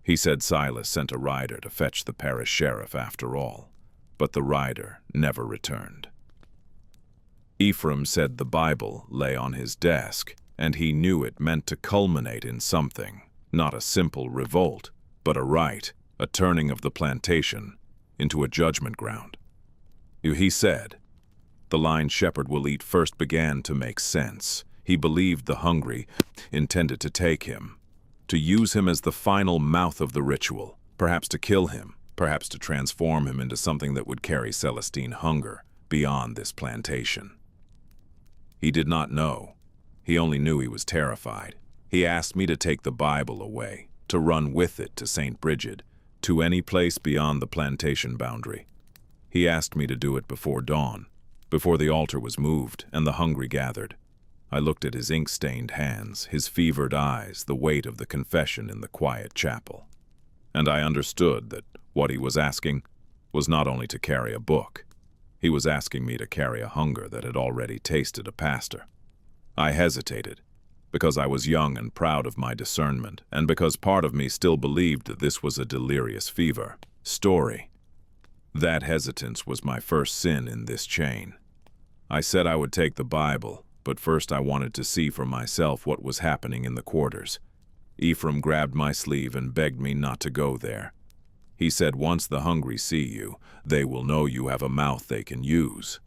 He said Silas sent a rider to fetch the parish sheriff after all, but the rider never returned. Ephraim said the Bible lay on his desk, and he knew it meant to culminate in something, not a simple revolt, but a rite, a turning of the plantation into a judgment ground. He said, the line "shepherd will eat" first began to make sense. He believed the hungry intended to take him, to use him as the final mouth of the ritual, perhaps to kill him, perhaps to transform him into something that would carry Celestine hunger beyond this plantation. He did not know. He only knew he was terrified. He asked me to take the Bible away, to run with it to St. Bridget, to any place beyond the plantation boundary. He asked me to do it before dawn, before the altar was moved and the hungry gathered. I looked at his ink-stained hands, his fevered eyes, the weight of the confession in the quiet chapel. And I understood that what he was asking was not only to carry a book. He was asking me to carry a hunger that had already tasted a pastor. I hesitated, because I was young and proud of my discernment, and because part of me still believed that this was a delirious fever story. That hesitance was my first sin in this chain. I said I would take the Bible, but first I wanted to see for myself what was happening in the quarters. Ephraim grabbed my sleeve and begged me not to go there. He said, once the hungry see you, they will know you have a mouth they can use.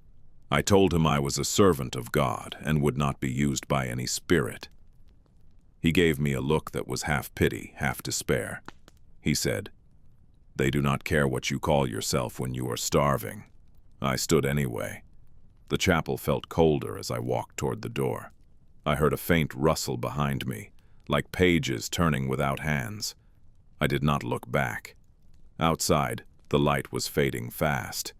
I told him I was a servant of God and would not be used by any spirit. He gave me a look that was half pity, half despair. He said, they do not care what you call yourself when you are starving. I stood anyway. The chapel felt colder as I walked toward the door. I heard a faint rustle behind me, like pages turning without hands. I did not look back. Outside, the light was fading fast.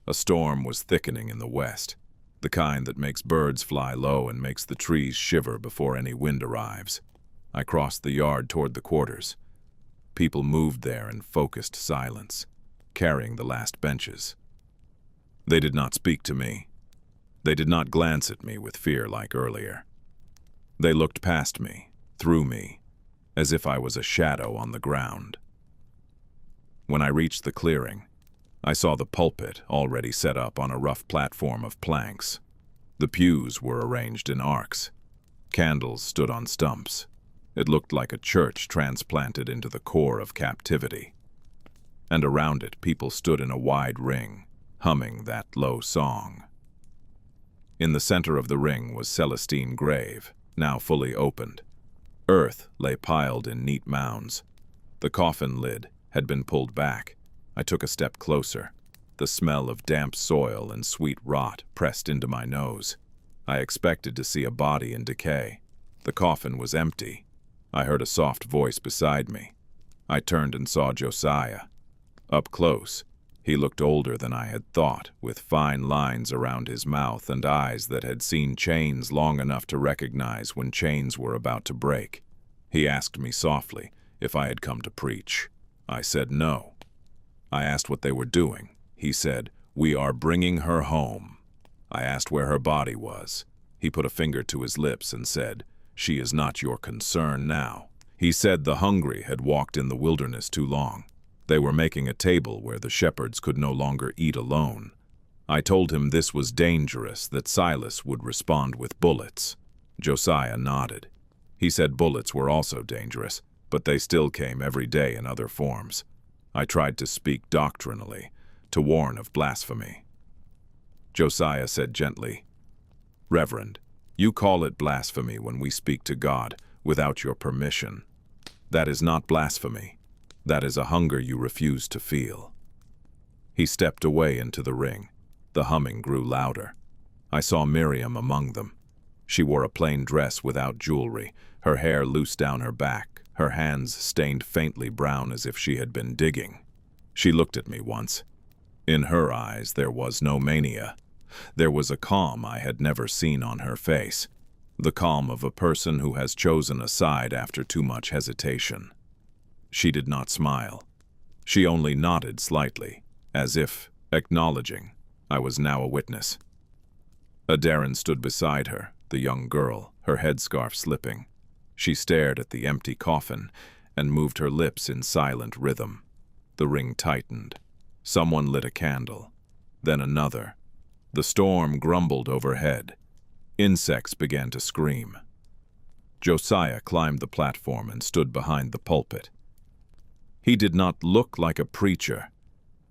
A storm was thickening in the west, the kind that makes birds fly low and makes the trees shiver before any wind arrives. I crossed the yard toward the quarters. People moved there in focused silence, carrying the last benches. They did not speak to me. They did not glance at me with fear like earlier. They looked past me, through me, as if I was a shadow on the ground. When I reached the clearing, I saw the pulpit already set up on a rough platform of planks. The pews were arranged in arcs. Candles stood on stumps. It looked like a church transplanted into the core of captivity. And around it, people stood in a wide ring, humming that low song. In the center of the ring was Celestine grave, now fully opened. Earth lay piled in neat mounds. The coffin lid had been pulled back. I took a step closer. The smell of damp soil and sweet rot pressed into my nose. I expected to see a body in decay. The coffin was empty. I heard a soft voice beside me. I turned and saw Josiah. Up close, he looked older than I had thought, with fine lines around his mouth and eyes that had seen chains long enough to recognize when chains were about to break. He asked me softly if I had come to preach. I said no. I asked what they were doing. He said, "We are bringing her home." I asked where her body was. He put a finger to his lips and said, "She is not your concern now." He said the hungry had walked in the wilderness too long. They were making a table where the shepherds could no longer eat alone. I told him this was dangerous, that Silas would respond with bullets. Josiah nodded. He said bullets were also dangerous, but they still came every day in other forms. I tried to speak doctrinally, to warn of blasphemy. Josiah said gently, "Reverend, you call it blasphemy when we speak to God without your permission. That is not blasphemy. That is a hunger you refuse to feel." He stepped away into the ring. The humming grew louder. I saw Miriam among them. She wore a plain dress without jewelry, her hair loose down her back, her hands stained faintly brown as if she had been digging. She looked at me once. In her eyes there was no mania. There was a calm I had never seen on her face, the calm of a person who has chosen a side after too much hesitation. She did not smile. She only nodded slightly, as if acknowledging. I was now a witness. Adarin stood beside her, the young girl, her headscarf slipping. She stared at the empty coffin and moved her lips in silent rhythm. The ring tightened. Someone lit a candle, then another. The storm grumbled overhead. Insects began to scream. Josiah climbed the platform and stood behind the pulpit. He did not look like a preacher,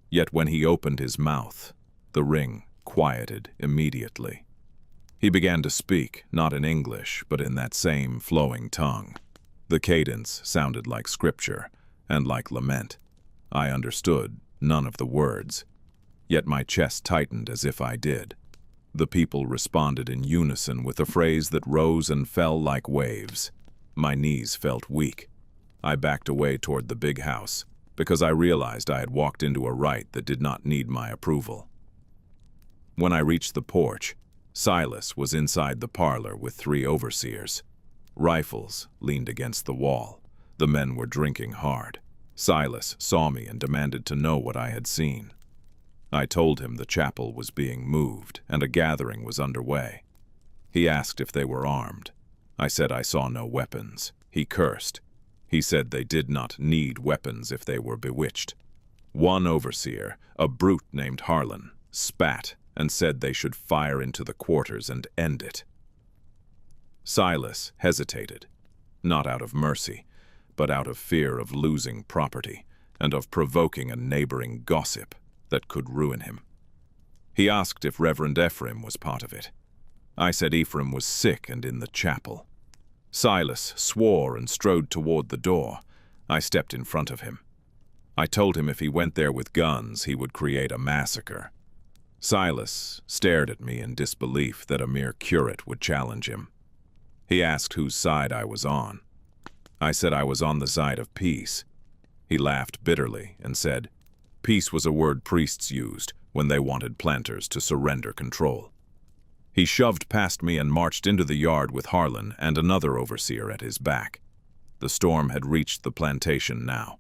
yet when he opened his mouth, the ring quieted immediately. He began to speak, not in English, but in that same flowing tongue. The cadence sounded like scripture and like lament. I understood none of the words, yet my chest tightened as if I did. The people responded in unison with a phrase that rose and fell like waves. My knees felt weak. I backed away toward the big house, because I realized I had walked into a rite that did not need my approval. When I reached the porch, Silas was inside the parlor with 3 overseers. Rifles leaned against the wall. The men were drinking hard. Silas saw me and demanded to know what I had seen. I told him the chapel was being moved and a gathering was underway. He asked if they were armed. I said I saw no weapons. He cursed. He said they did not need weapons if they were bewitched. One overseer, a brute named Harlan, spat and said they should fire into the quarters and end it. Silas hesitated, not out of mercy, but out of fear of losing property and of provoking a neighboring gossip that could ruin him. He asked if Reverend Ephraim was part of it. I said Ephraim was sick and in the chapel. Silas swore and strode toward the door. I stepped in front of him. I told him if he went there with guns, he would create a massacre. Silas stared at me in disbelief that a mere curate would challenge him. He asked whose side I was on. I said I was on the side of peace. He laughed bitterly and said, peace was a word priests used when they wanted planters to surrender control. He shoved past me and marched into the yard with Harlan and another overseer at his back. The storm had reached the plantation now.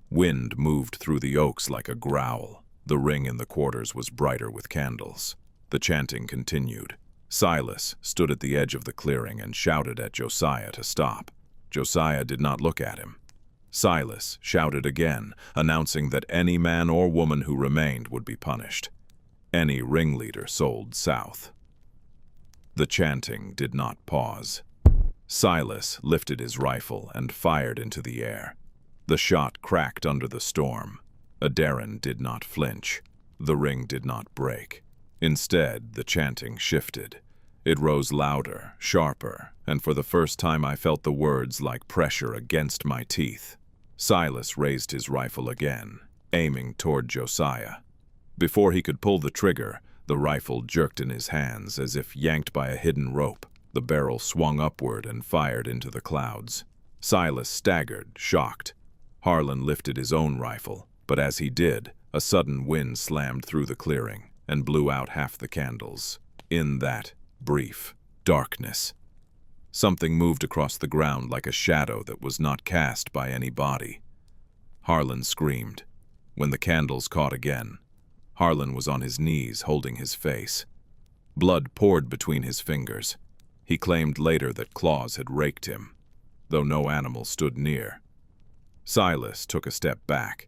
Wind moved through the oaks like a growl. The ring in the quarters was brighter with candles. The chanting continued. Silas stood at the edge of the clearing and shouted at Josiah to stop. Josiah did not look at him. Silas shouted again, announcing that any man or woman who remained would be punished. Any ringleader sold south. The chanting did not pause. Silas lifted his rifle and fired into the air. The shot cracked under the storm. Adarin did not flinch. The ring did not break. Instead, the chanting shifted. It rose louder, sharper, and for the first time I felt the words like pressure against my teeth. Silas raised his rifle again, aiming toward Josiah. Before he could pull the trigger, the rifle jerked in his hands as if yanked by a hidden rope. The barrel swung upward and fired into the clouds. Silas staggered, shocked. Harlan lifted his own rifle, but as he did, a sudden wind slammed through the clearing and blew out half the candles. In that brief darkness, something moved across the ground like a shadow that was not cast by any body. Harlan screamed. When the candles caught again, Harlan was on his knees holding his face. Blood poured between his fingers. He claimed later that claws had raked him, though no animal stood near. Silas took a step back.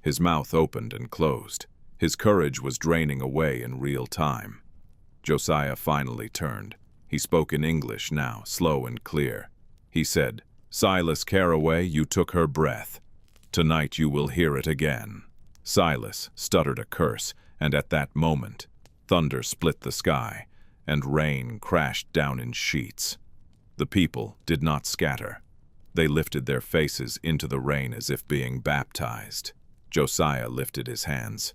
His mouth opened and closed. His courage was draining away in real time. Josiah finally turned. He spoke in English now, slow and clear. He said, "Silas Caraway, you took her breath. Tonight you will hear it again." Silas stuttered a curse, and at that moment, thunder split the sky, and rain crashed down in sheets. The people did not scatter. They lifted their faces into the rain as if being baptized. Josiah lifted his hands.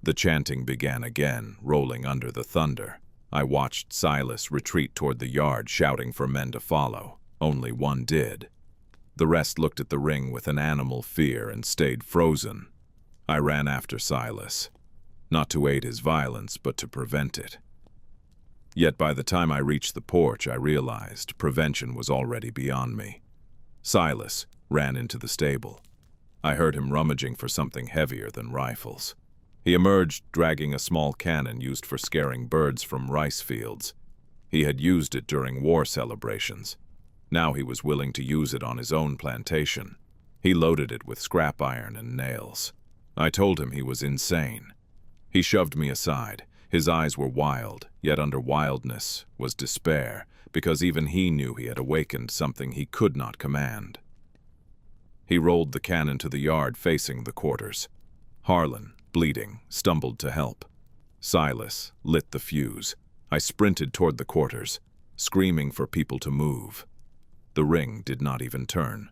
The chanting began again, rolling under the thunder. I watched Silas retreat toward the yard, shouting for men to follow. Only one did. The rest looked at the ring with an animal fear and stayed frozen. I ran after Silas, not to aid his violence, but to prevent it. Yet by the time I reached the porch, I realized prevention was already beyond me. Silas ran into the stable. I heard him rummaging for something heavier than rifles. He emerged dragging a small cannon used for scaring birds from rice fields. He had used it during war celebrations. Now he was willing to use it on his own plantation. He loaded it with scrap iron and nails. I told him he was insane. He shoved me aside. His eyes were wild, yet under wildness was despair, because even he knew he had awakened something he could not command. He rolled the cannon to the yard facing the quarters. Harlan, bleeding, stumbled to help. Silas lit the fuse. I sprinted toward the quarters, screaming for people to move. The ring did not even turn.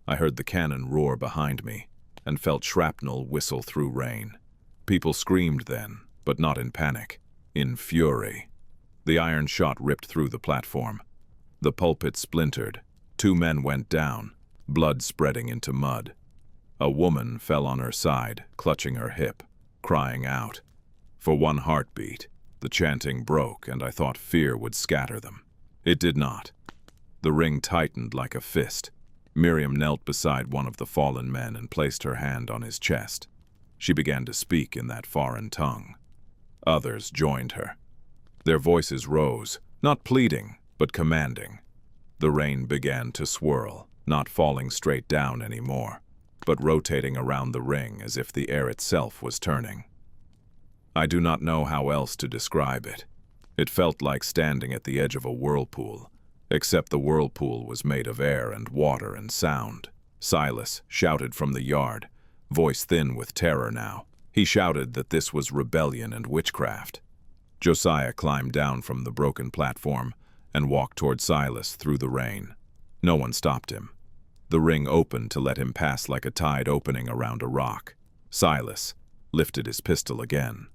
I heard the cannon roar behind me and felt shrapnel whistle through rain. People screamed then, but not in panic, in fury. The iron shot ripped through the platform. The pulpit splintered. 2 men went down, blood spreading into mud. A woman fell on her side, clutching her hip, crying out. For one heartbeat, the chanting broke, and I thought fear would scatter them. It did not. The ring tightened like a fist. Miriam knelt beside one of the fallen men and placed her hand on his chest. She began to speak in that foreign tongue. Others joined her. Their voices rose, not pleading, but commanding. The rain began to swirl, not falling straight down anymore, but rotating around the ring as if the air itself was turning. I do not know how else to describe it. It felt like standing at the edge of a whirlpool, except the whirlpool was made of air and water and sound. Silas shouted from the yard, voice thin with terror now. He shouted that this was rebellion and witchcraft. Josiah climbed down from the broken platform and walked toward Silas through the rain. No one stopped him. The ring opened to let him pass like a tide opening around a rock. Silas lifted his pistol again.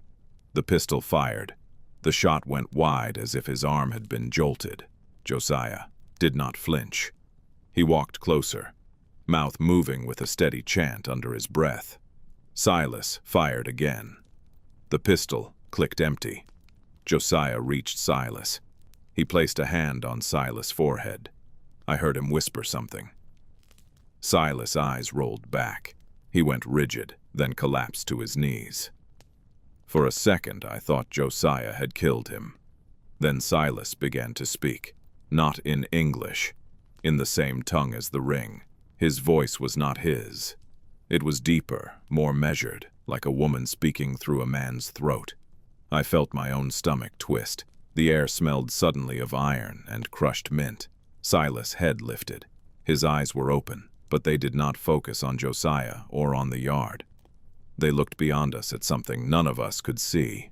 The pistol fired. The shot went wide as if his arm had been jolted. Josiah did not flinch. He walked closer, mouth moving with a steady chant under his breath. Silas fired again. The pistol clicked empty. Josiah reached Silas. He placed a hand on Silas' forehead. I heard him whisper something. Silas' eyes rolled back. He went rigid, then collapsed to his knees. For a second, I thought Josiah had killed him. Then Silas began to speak, not in English, in the same tongue as the ring. His voice was not his. It was deeper, more measured, like a woman speaking through a man's throat. I felt my own stomach twist. The air smelled suddenly of iron and crushed mint. Silas' head lifted. His eyes were open, but they did not focus on Josiah or on the yard. They looked beyond us at something none of us could see.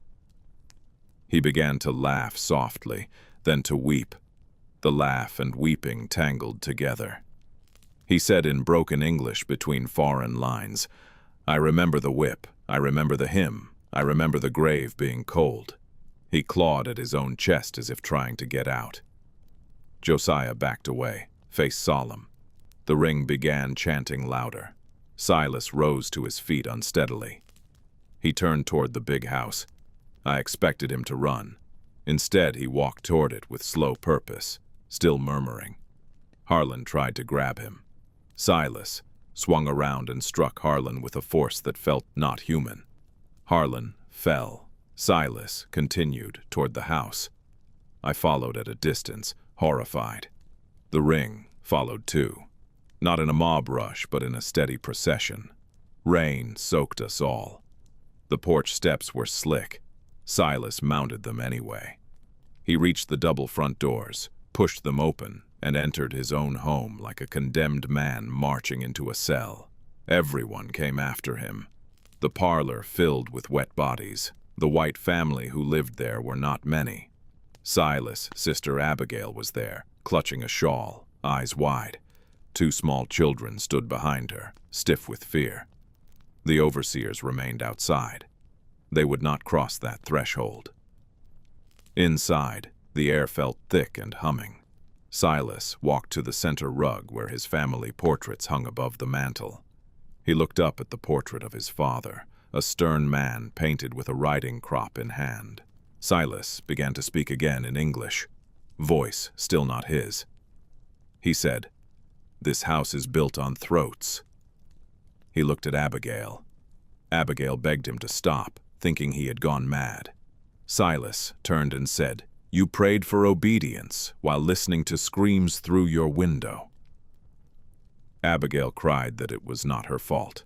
He began to laugh softly, then to weep. The laugh and weeping tangled together. He said in broken English between foreign lines, "I remember the whip, I remember the hymn, I remember the grave being cold." He clawed at his own chest as if trying to get out. Josiah backed away, face solemn. The ring began chanting louder. Silas rose to his feet unsteadily. He turned toward the big house. I expected him to run. Instead, he walked toward it with slow purpose, still murmuring. Harlan tried to grab him. Silas swung around and struck Harlan with a force that felt not human. Harlan fell. Silas continued toward the house. I followed at a distance, horrified. The ring followed too. Not in a mob rush, but in a steady procession. Rain soaked us all. The porch steps were slick. Silas mounted them anyway. He reached the double front doors, pushed them open, and entered his own home like a condemned man marching into a cell. Everyone came after him. The parlor filled with wet bodies. The white family who lived there were not many. Silas' sister Abigail was there, clutching a shawl, eyes wide. 2 small children stood behind her, stiff with fear. The overseers remained outside. They would not cross that threshold. Inside, the air felt thick and humming. Silas walked to the center rug where his family portraits hung above the mantel. He looked up at the portrait of his father, a stern man painted with a riding crop in hand. Silas began to speak again in English, voice still not his. He said, "This house is built on throats." He looked at Abigail. Abigail begged him to stop, thinking he had gone mad. Silas turned and said, "You prayed for obedience while listening to screams through your window." Abigail cried that it was not her fault.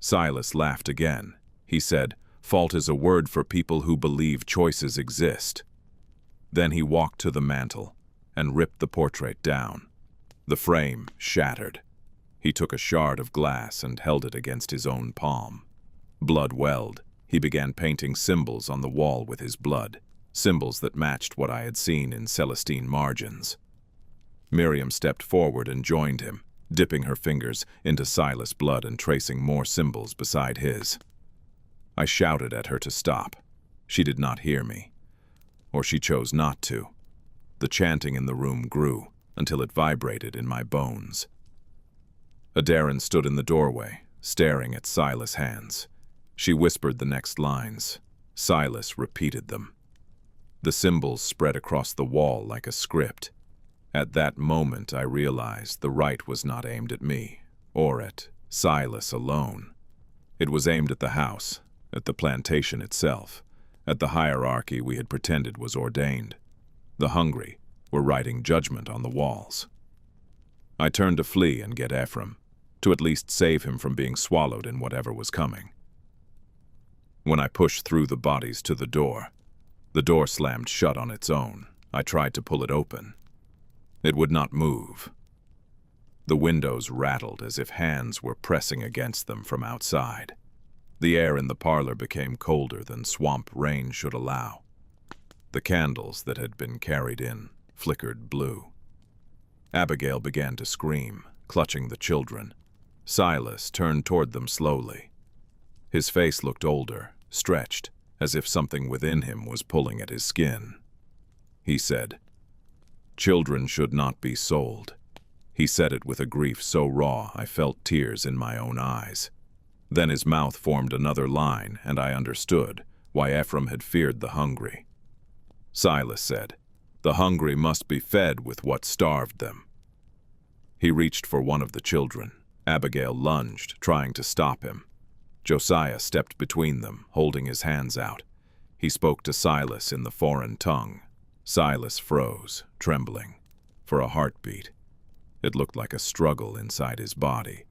Silas laughed again. He said, "Fault is a word for people who believe choices exist." Then he walked to the mantel and ripped the portrait down. The frame shattered. He took a shard of glass and held it against his own palm. Blood welled. He began painting symbols on the wall with his blood, symbols that matched what I had seen in Celestine margins. Miriam stepped forward and joined him, dipping her fingers into Silas' blood and tracing more symbols beside his. I shouted at her to stop. She did not hear me, or she chose not to. The chanting in the room grew until it vibrated in my bones. Adarin stood in the doorway, staring at Silas' hands. She whispered the next lines. Silas repeated them. The symbols spread across the wall like a script. At that moment I realized the rite was not aimed at me, or at Silas alone. It was aimed at the house, at the plantation itself, at the hierarchy we had pretended was ordained. The hungry were writing judgment on the walls. I turned to flee and get Ephraim, to at least save him from being swallowed in whatever was coming. When I pushed through the bodies to the door slammed shut on its own. I tried to pull it open. It would not move. The windows rattled as if hands were pressing against them from outside. The air in the parlor became colder than swamp rain should allow. The candles that had been carried in flickered blue. Abigail began to scream, clutching the children. Silas turned toward them slowly. His face looked older, stretched, as if something within him was pulling at his skin. He said, "Children should not be sold." He said it with a grief so raw I felt tears in my own eyes. Then his mouth formed another line, and I understood why Ephraim had feared the hungry. Silas said, "The hungry must be fed with what starved them." He reached for one of the children. Abigail lunged, trying to stop him. Josiah stepped between them, holding his hands out. He spoke to Silas in the foreign tongue. Silas froze, trembling. For a heartbeat. It looked like a struggle inside his body.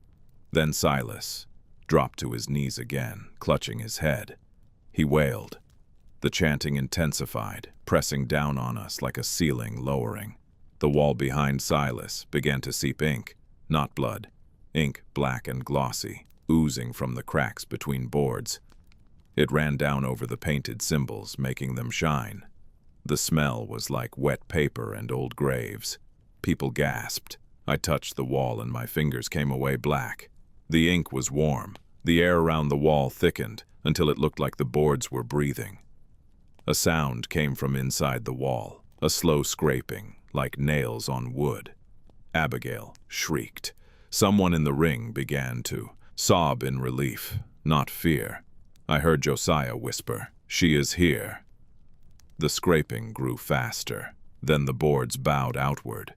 Then Silas dropped to his knees again, clutching his head. He wailed. The chanting intensified, pressing down on us like a ceiling lowering. The wall behind Silas began to seep ink, not blood. Ink black and glossy, oozing from the cracks between boards. It ran down over the painted symbols, making them shine. The smell was like wet paper and old graves. People gasped. I touched the wall and my fingers came away black. The ink was warm. The air around the wall thickened until it looked like the boards were breathing. A sound came from inside the wall, a slow scraping, like nails on wood. Abigail shrieked. Someone in the ring began to sob in relief, not fear. I heard Josiah whisper, "She is here." The scraping grew faster. Then the boards bowed outward.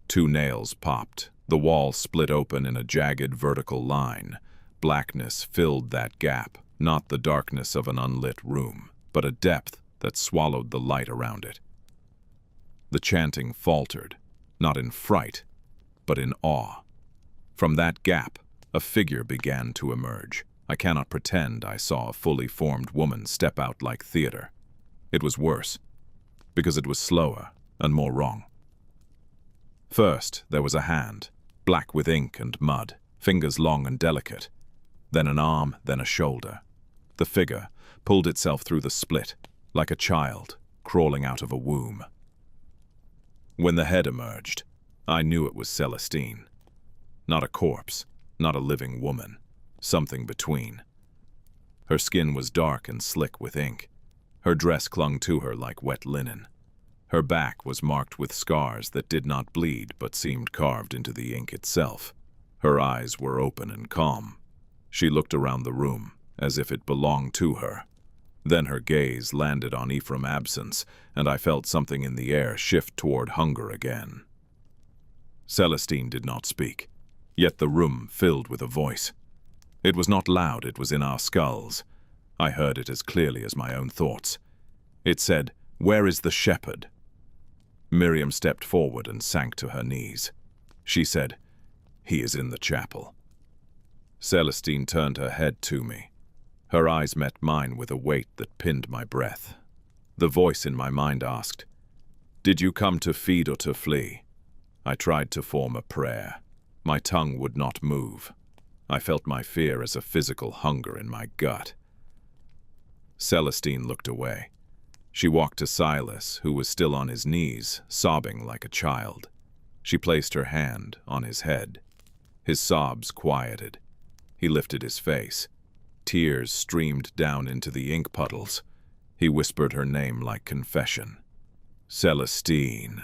2 nails popped. The wall split open in a jagged vertical line. Blackness filled that gap, not the darkness of an unlit room, but a depth that swallowed the light around it. The chanting faltered, not in fright, but in awe. From that gap, a figure began to emerge. I cannot pretend I saw a fully formed woman step out like theater. It was worse, because it was slower and more wrong. First, there was a hand, black with ink and mud, fingers long and delicate. Then an arm, then a shoulder. The figure pulled itself through the split, like a child crawling out of a womb. When the head emerged, I knew it was Celestine. Not a corpse, not a living woman, something between. Her skin was dark and slick with ink. Her dress clung to her like wet linen. Her back was marked with scars that did not bleed but seemed carved into the ink itself. Her eyes were open and calm. She looked around the room, as if it belonged to her. Then her gaze landed on Ephraim's absence, and I felt something in the air shift toward hunger again. Celestine did not speak, yet the room filled with a voice. It was not loud, it was in our skulls. I heard it as clearly as my own thoughts. It said, "Where is the shepherd?" Miriam stepped forward and sank to her knees. She said, "He is in the chapel." Celestine turned her head to me. Her eyes met mine with a weight that pinned my breath. The voice in my mind asked, "Did you come to feed or to flee?" I tried to form a prayer. My tongue would not move. I felt my fear as a physical hunger in my gut. Celestine looked away. She walked to Silas, who was still on his knees, sobbing like a child. She placed her hand on his head. His sobs quieted. He lifted his face. Tears streamed down into the ink puddles. He whispered her name like confession. "Celestine,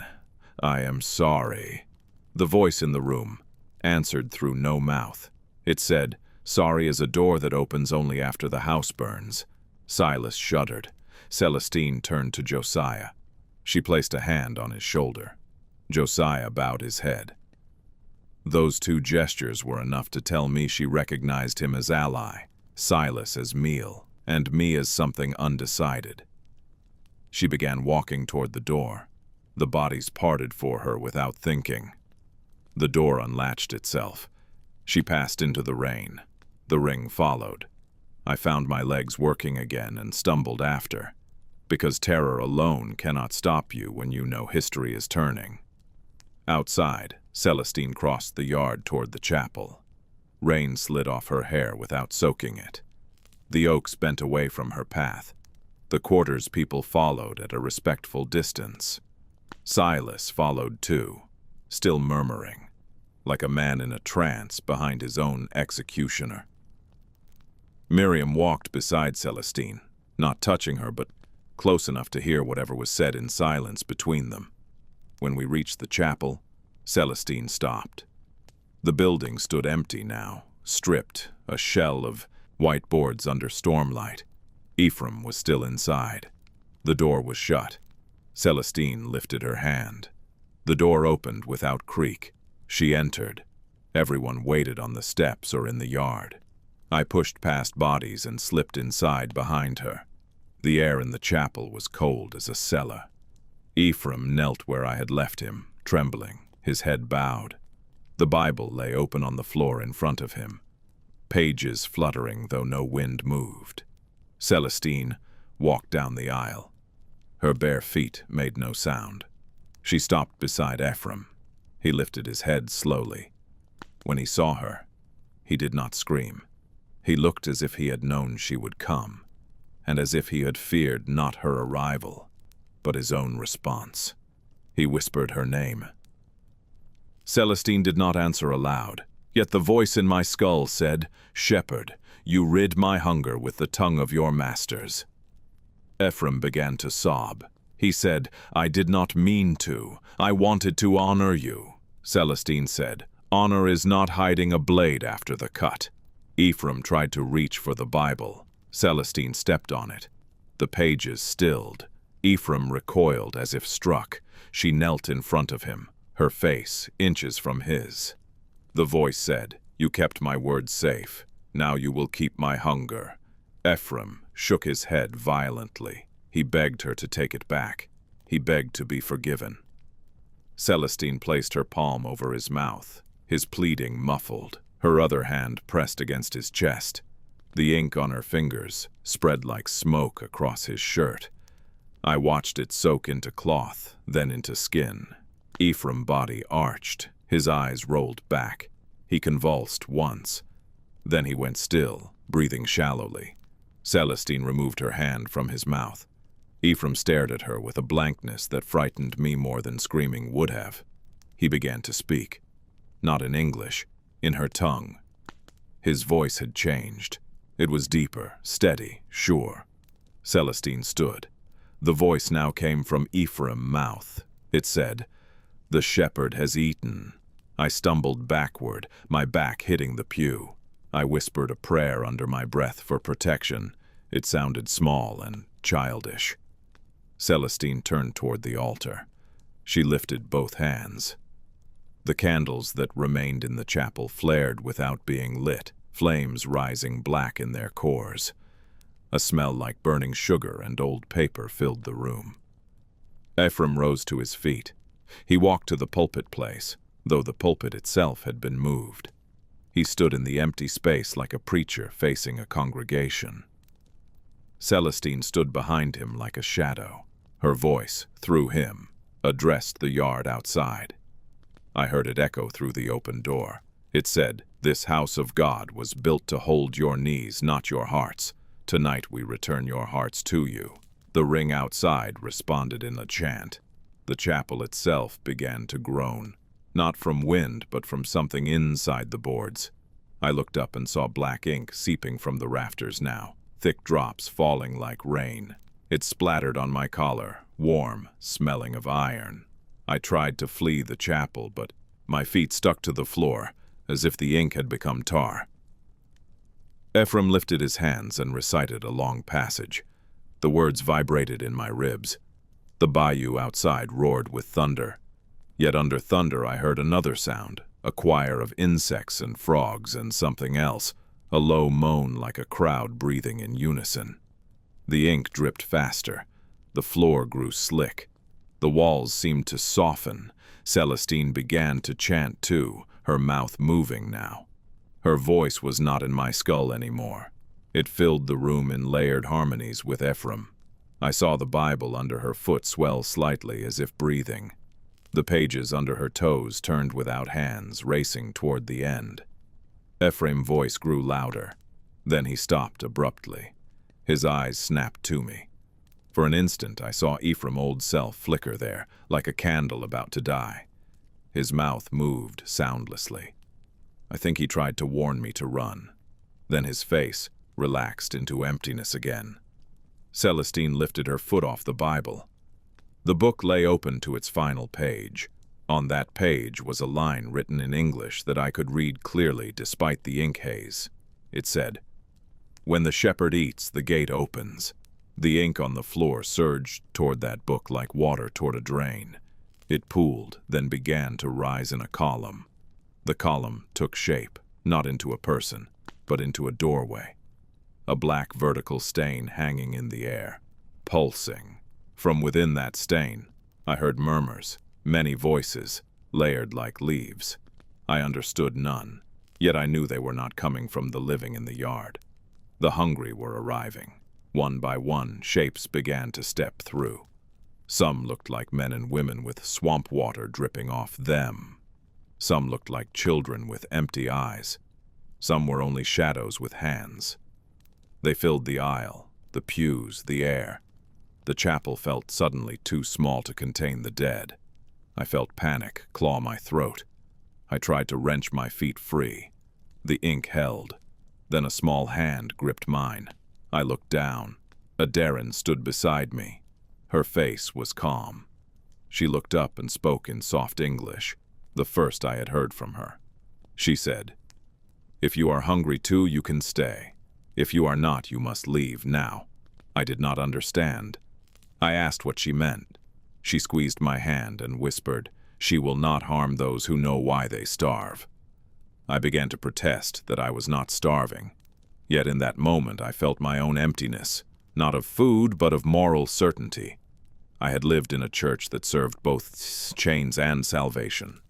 I am sorry." The voice in the room answered through no mouth. It said, "Sorry is a door that opens only after the house burns." Silas shuddered. Celestine turned to Josiah. She placed a hand on his shoulder. Josiah bowed his head. Those two gestures were enough to tell me she recognized him as ally, Silas as meal, and me as something undecided. She began walking toward the door. The bodies parted for her without thinking. The door unlatched itself. She passed into the rain. The ring followed. I found my legs working again and stumbled after, because terror alone cannot stop you when you know history is turning. Outside, Celestine crossed the yard toward the chapel. Rain slid off her hair without soaking it. The oaks bent away from her path. The quarters people followed at a respectful distance. Silas followed too, still murmuring, like a man in a trance behind his own executioner. Miriam walked beside Celestine, not touching her, but close enough to hear whatever was said in silence between them. When we reached the chapel, Celestine stopped. The building stood empty now, stripped, a shell of white boards under stormlight. Ephraim was still inside. The door was shut. Celestine lifted her hand. The door opened without creak. She entered. Everyone waited on the steps or in the yard. I pushed past bodies and slipped inside behind her. The air in the chapel was cold as a cellar. Ephraim knelt where I had left him, trembling, his head bowed. The Bible lay open on the floor in front of him, pages fluttering though no wind moved. Celestine walked down the aisle. Her bare feet made no sound. She stopped beside Ephraim. He lifted his head slowly. When he saw her, he did not scream. He looked as if he had known she would come, and as if he had feared not her arrival, but his own response. He whispered her name. Celestine did not answer aloud, yet the voice in my skull said, "Shepherd, you rid my hunger with the tongue of your masters." Ephraim began to sob. He said, "I did not mean to. I wanted to honor you." Celestine said, "Honor is not hiding a blade after the cut." Ephraim tried to reach for the Bible. Celestine stepped on it. The pages stilled. Ephraim recoiled as if struck. She knelt in front of him, her face inches from his. The voice said, "You kept my words safe. Now you will keep my hunger." Ephraim shook his head violently. He begged her to take it back. He begged to be forgiven. Celestine placed her palm over his mouth, his pleading muffled, her other hand pressed against his chest. The ink on her fingers spread like smoke across his shirt. I watched it soak into cloth, then into skin. Ephraim's body arched, his eyes rolled back. He convulsed once. Then he went still, breathing shallowly. Celestine removed her hand from his mouth. Ephraim stared at her with a blankness that frightened me more than screaming would have. He began to speak. Not in English, in her tongue. His voice had changed. It was deeper, steady, sure. Celestine stood. The voice now came from Ephraim's mouth. It said, "The shepherd has eaten." I stumbled backward, my back hitting the pew. I whispered a prayer under my breath for protection. It sounded small and childish. Celestine turned toward the altar. She lifted both hands. The candles that remained in the chapel flared without being lit, flames rising black in their cores. A smell like burning sugar and old paper filled the room. Ephraim rose to his feet. He walked to the pulpit place, though the pulpit itself had been moved. He stood in the empty space like a preacher facing a congregation. Celestine stood behind him like a shadow. Her voice, through him, addressed the yard outside. I heard it echo through the open door. It said, "This house of God was built to hold your knees, not your hearts. Tonight we return your hearts to you." The ring outside responded in a chant. The chapel itself began to groan, not from wind but from something inside the boards. I looked up and saw black ink seeping from the rafters now, thick drops falling like rain. It splattered on my collar, warm, smelling of iron. I tried to flee the chapel, but my feet stuck to the floor, as if the ink had become tar. Ephraim lifted his hands and recited a long passage. The words vibrated in my ribs. The bayou outside roared with thunder. Yet under thunder I heard another sound, a choir of insects and frogs and something else, a low moan like a crowd breathing in unison. The ink dripped faster. The floor grew slick. The walls seemed to soften. Celestine began to chant too, her mouth moving now. Her voice was not in my skull anymore. It filled the room in layered harmonies with Ephraim. I saw the Bible under her foot swell slightly as if breathing. The pages under her toes turned without hands, racing toward the end. Ephraim's voice grew louder. Then he stopped abruptly. His eyes snapped to me. For an instant I saw Ephraim's old self flicker there, like a candle about to die. His mouth moved soundlessly. I think he tried to warn me to run. Then his face relaxed into emptiness again. Celestine lifted her foot off the Bible. The book lay open to its final page. On that page was a line written in English that I could read clearly despite the ink haze. It said, "When the shepherd eats, the gate opens." The ink on the floor surged toward that book like water toward a drain. It pooled, then began to rise in a column. The column took shape, not into a person, but into a doorway. A black vertical stain hanging in the air, pulsing. From within that stain, I heard murmurs, many voices, layered like leaves. I understood none, yet I knew they were not coming from the living in the yard. The hungry were arriving. One by one, shapes began to step through. Some looked like men and women with swamp water dripping off them. Some looked like children with empty eyes. Some were only shadows with hands. They filled the aisle, the pews, the air. The chapel felt suddenly too small to contain the dead. I felt panic claw my throat. I tried to wrench my feet free. The ink held. Then a small hand gripped mine. I looked down. Aderin stood beside me. Her face was calm. She looked up and spoke in soft English, the first I had heard from her. She said, "If you are hungry too, you can stay. If you are not, you must leave now." I did not understand. I asked what she meant. She squeezed my hand and whispered, "She will not harm those who know why they starve." I began to protest that I was not starving. Yet in that moment I felt my own emptiness, not of food but of moral certainty. I had lived in a church that served both chains and salvation.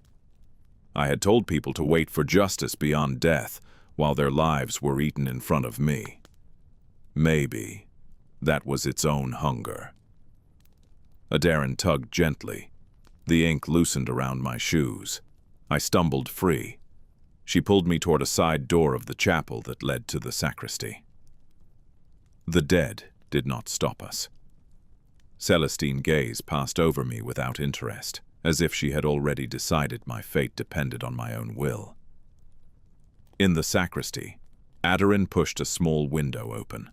I had told people to wait for justice beyond death while their lives were eaten in front of me. Maybe that was its own hunger. Aderin tugged gently. The ink loosened around my shoes. I stumbled free. She pulled me toward a side door of the chapel that led to the sacristy. The dead did not stop us. Celestine's gaze passed over me without interest, as if she had already decided my fate depended on my own will. In the sacristy, Aderin pushed a small window open.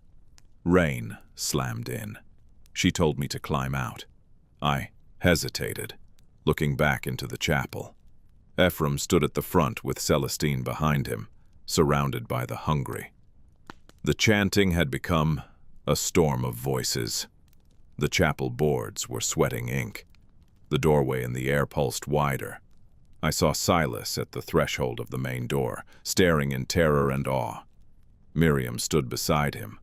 Rain slammed in. She told me to climb out. I hesitated, looking back into the chapel. Ephraim stood at the front with Celestine behind him, surrounded by the hungry. The chanting had become a storm of voices. The chapel boards were sweating ink. The doorway in the air pulsed wider. I saw Silas at the threshold of the main door, staring in terror and awe. Miriam stood beside him.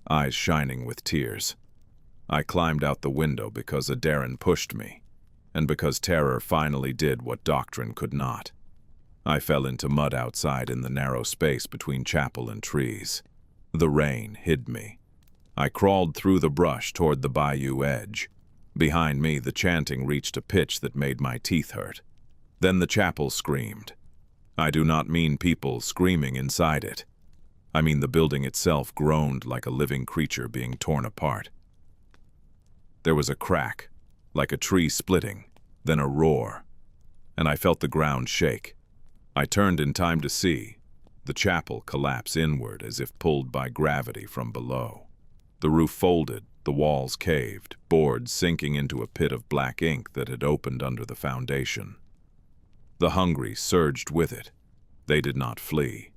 eyes shining with tears. I climbed out the window because Adarin pushed me, and because terror finally did what doctrine could not. I fell into mud outside in the narrow space between chapel and trees. The rain hid me. I crawled through the brush toward the bayou edge. Behind me, the chanting reached a pitch that made my teeth hurt. Then the chapel screamed. I do not mean people screaming inside it. I mean the building itself groaned like a living creature being torn apart. There was a crack, like a tree splitting, then a roar, and I felt the ground shake. I turned in time to see the chapel collapse inward as if pulled by gravity from below. The roof folded, the walls caved, boards sinking into a pit of black ink that had opened under the foundation. The hungry surged with it. They did not flee.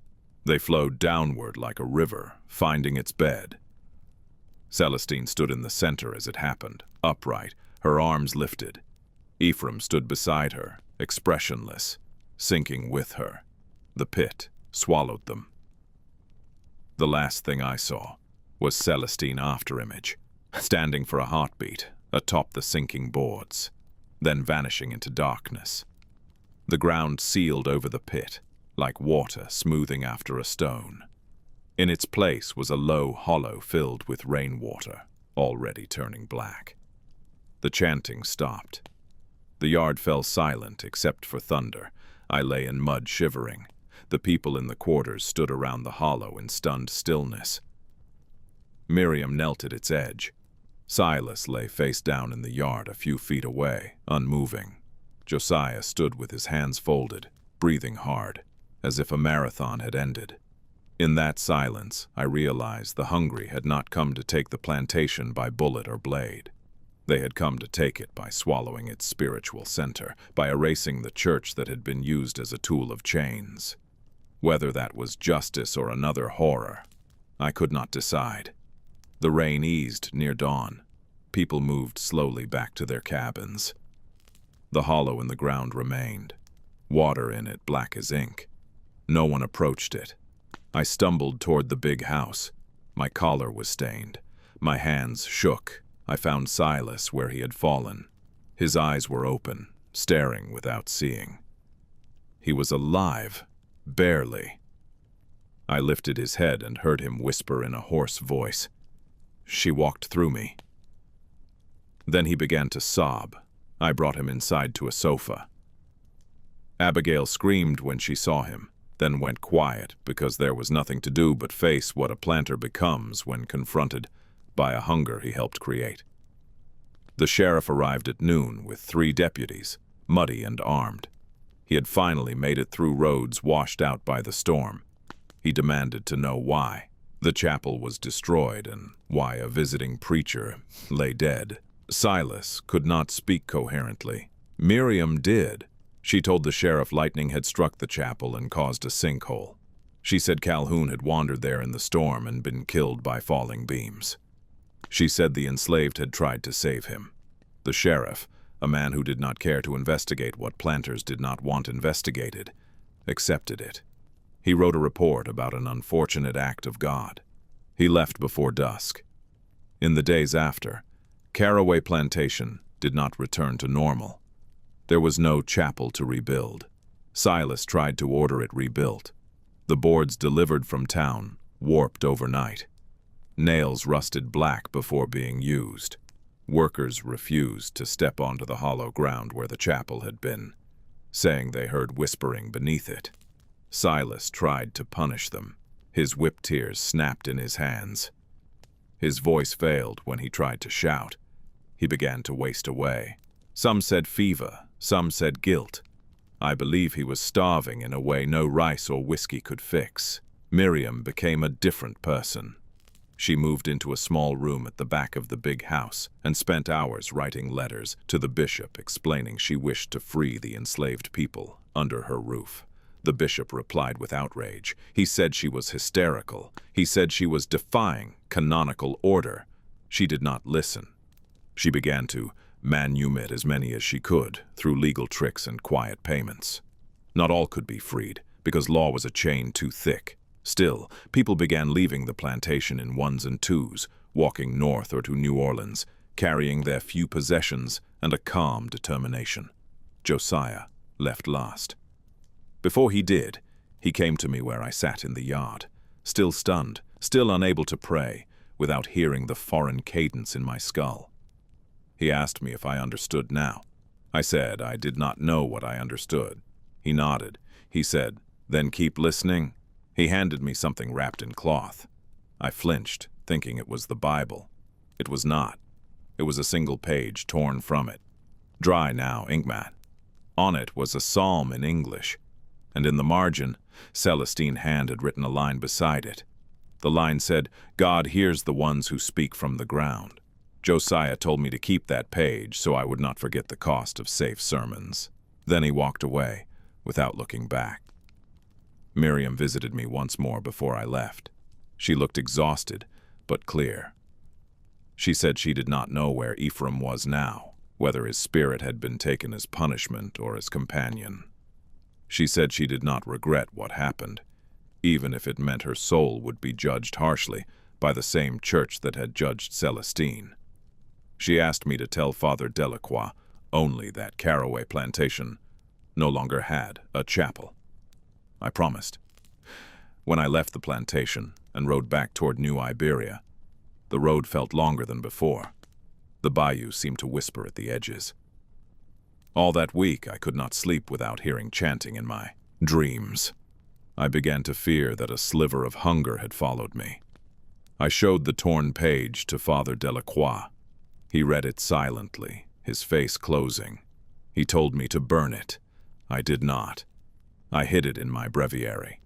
They flowed downward like a river, finding its bed. Celestine stood in the center as it happened, upright, her arms lifted. Ephraim stood beside her, expressionless, sinking with her. The pit swallowed them. The last thing I saw was Celestine afterimage, standing for a heartbeat atop the sinking boards, then vanishing into darkness. The ground sealed over the pit, like water smoothing after a stone. In its place was a low hollow filled with rainwater, already turning black. The chanting stopped. The yard fell silent except for thunder. I lay in mud shivering. The people in the quarters stood around the hollow in stunned stillness. Miriam knelt at its edge. Silas lay face down in the yard a few feet away, unmoving. Josiah stood with his hands folded, breathing hard, as if a marathon had ended. In that silence, I realized the hungry had not come to take the plantation by bullet or blade. They had come to take it by swallowing its spiritual center, by erasing the church that had been used as a tool of chains. Whether that was justice or another horror, I could not decide. The rain eased near dawn. People moved slowly back to their cabins. The hollow in the ground remained, water in it black as ink. No one approached it. I stumbled toward the big house. My collar was stained. My hands shook. I found Silas where he had fallen. His eyes were open, staring without seeing. He was alive, barely. I lifted his head and heard him whisper in a hoarse voice. She walked through me. Then he began to sob. I brought him inside to a sofa. Abigail screamed when she saw him, then went quiet because there was nothing to do but face what a planter becomes when confronted by a hunger he helped create. The sheriff arrived at noon with 3 deputies, muddy and armed. He had finally made it through roads washed out by the storm. He demanded to know why the chapel was destroyed and why a visiting preacher lay dead. Silas could not speak coherently. Miriam did. She told the sheriff lightning had struck the chapel and caused a sinkhole. She said Calhoun had wandered there in the storm and been killed by falling beams. She said the enslaved had tried to save him. The sheriff, a man who did not care to investigate what planters did not want investigated, accepted it. He wrote a report about an unfortunate act of God. He left before dusk. In the days after, Caraway Plantation did not return to normal. There was no chapel to rebuild. Silas tried to order it rebuilt. The boards delivered from town warped overnight. Nails rusted black before being used. Workers refused to step onto the hollow ground where the chapel had been, saying they heard whispering beneath it. Silas tried to punish them. His whip tears snapped in his hands. His voice failed when he tried to shout. He began to waste away. Some said fever, some said guilt. I believe he was starving in a way no rice or whiskey could fix. Miriam became a different person. She moved into a small room at the back of the big house and spent hours writing letters to the bishop explaining she wished to free the enslaved people under her roof. The bishop replied with outrage. He said she was hysterical. He said she was defying canonical order. She did not listen. She began to manumit as many as she could through legal tricks and quiet payments. Not all could be freed because law was a chain too thick. Still, people began leaving the plantation in ones and twos, walking north or to New Orleans, carrying their few possessions and a calm determination. Josiah left last. Before he did, he came to me where I sat in the yard, still stunned, still unable to pray, without hearing the foreign cadence in my skull. He asked me if I understood now. I said I did not know what I understood. He nodded. He said, "Then keep listening." He handed me something wrapped in cloth. I flinched, thinking it was the Bible. It was not. It was a single page torn from it. Dry now, inkmat. On it was a psalm in English, and in the margin, Celestine's hand had written a line beside it. The line said, "God hears the ones who speak from the ground." Josiah told me to keep that page so I would not forget the cost of safe sermons. Then he walked away, without looking back. Miriam visited me once more before I left. She looked exhausted, but clear. She said she did not know where Ephraim was now, whether his spirit had been taken as punishment or as companion. She said she did not regret what happened, even if it meant her soul would be judged harshly by the same church that had judged Celestine. She asked me to tell Father Delacroix only that Caraway Plantation no longer had a chapel. I promised. When I left the plantation and rode back toward New Iberia, the road felt longer than before. The bayou seemed to whisper at the edges. All that week I could not sleep without hearing chanting in my dreams. I began to fear that a sliver of hunger had followed me. I showed the torn page to Father Delacroix. He read it silently, his face closing. He told me to burn it. I did not. I hid it in my breviary.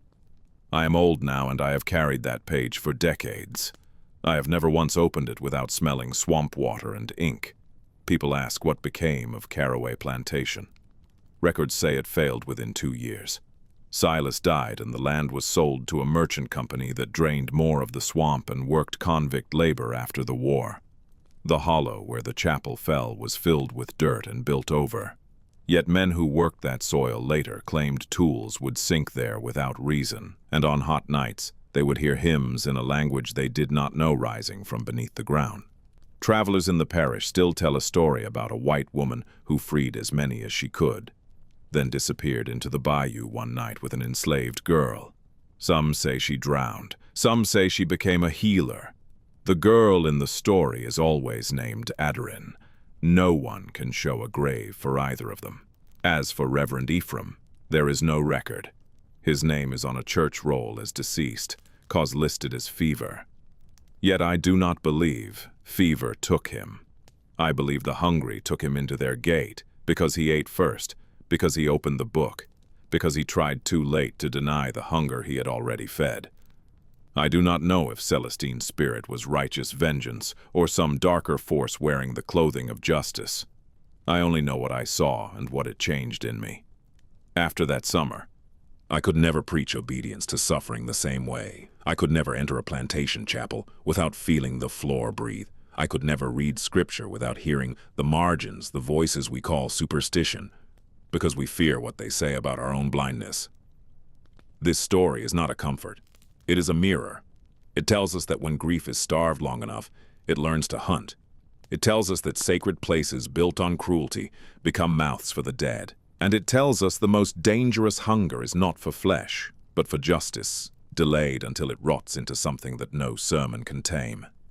I am old now, and I have carried that page for decades. I have never once opened it without smelling swamp water and ink. People ask what became of Caraway Plantation. Records say it failed within 2 years. Silas died, and the land was sold to a merchant company that drained more of the swamp and worked convict labor after the war. The hollow where the chapel fell was filled with dirt and built over. Yet men who worked that soil later claimed tools would sink there without reason, and on hot nights they would hear hymns in a language they did not know rising from beneath the ground. Travelers in the parish still tell a story about a white woman who freed as many as she could, then disappeared into the bayou one night with an enslaved girl. Some say she drowned. Some say she became a healer. The girl in the story is always named Aderin. No one can show a grave for either of them. As for Reverend Ephraim, there is no record. His name is on a church roll as deceased, cause listed as fever. Yet I do not believe fever took him. I believe the hungry took him into their gate because he ate first, because he opened the book, because he tried too late to deny the hunger he had already fed. I do not know if Celestine's spirit was righteous vengeance or some darker force wearing the clothing of justice. I only know what I saw and what it changed in me. After that summer, I could never preach obedience to suffering the same way. I could never enter a plantation chapel without feeling the floor breathe. I could never read scripture without hearing the margins, the voices we call superstition, because we fear what they say about our own blindness. This story is not a comfort. It is a mirror. It tells us that when grief is starved long enough, it learns to hunt. It tells us that sacred places built on cruelty become mouths for the dead. And it tells us the most dangerous hunger is not for flesh, but for justice, delayed until it rots into something that no sermon can tame.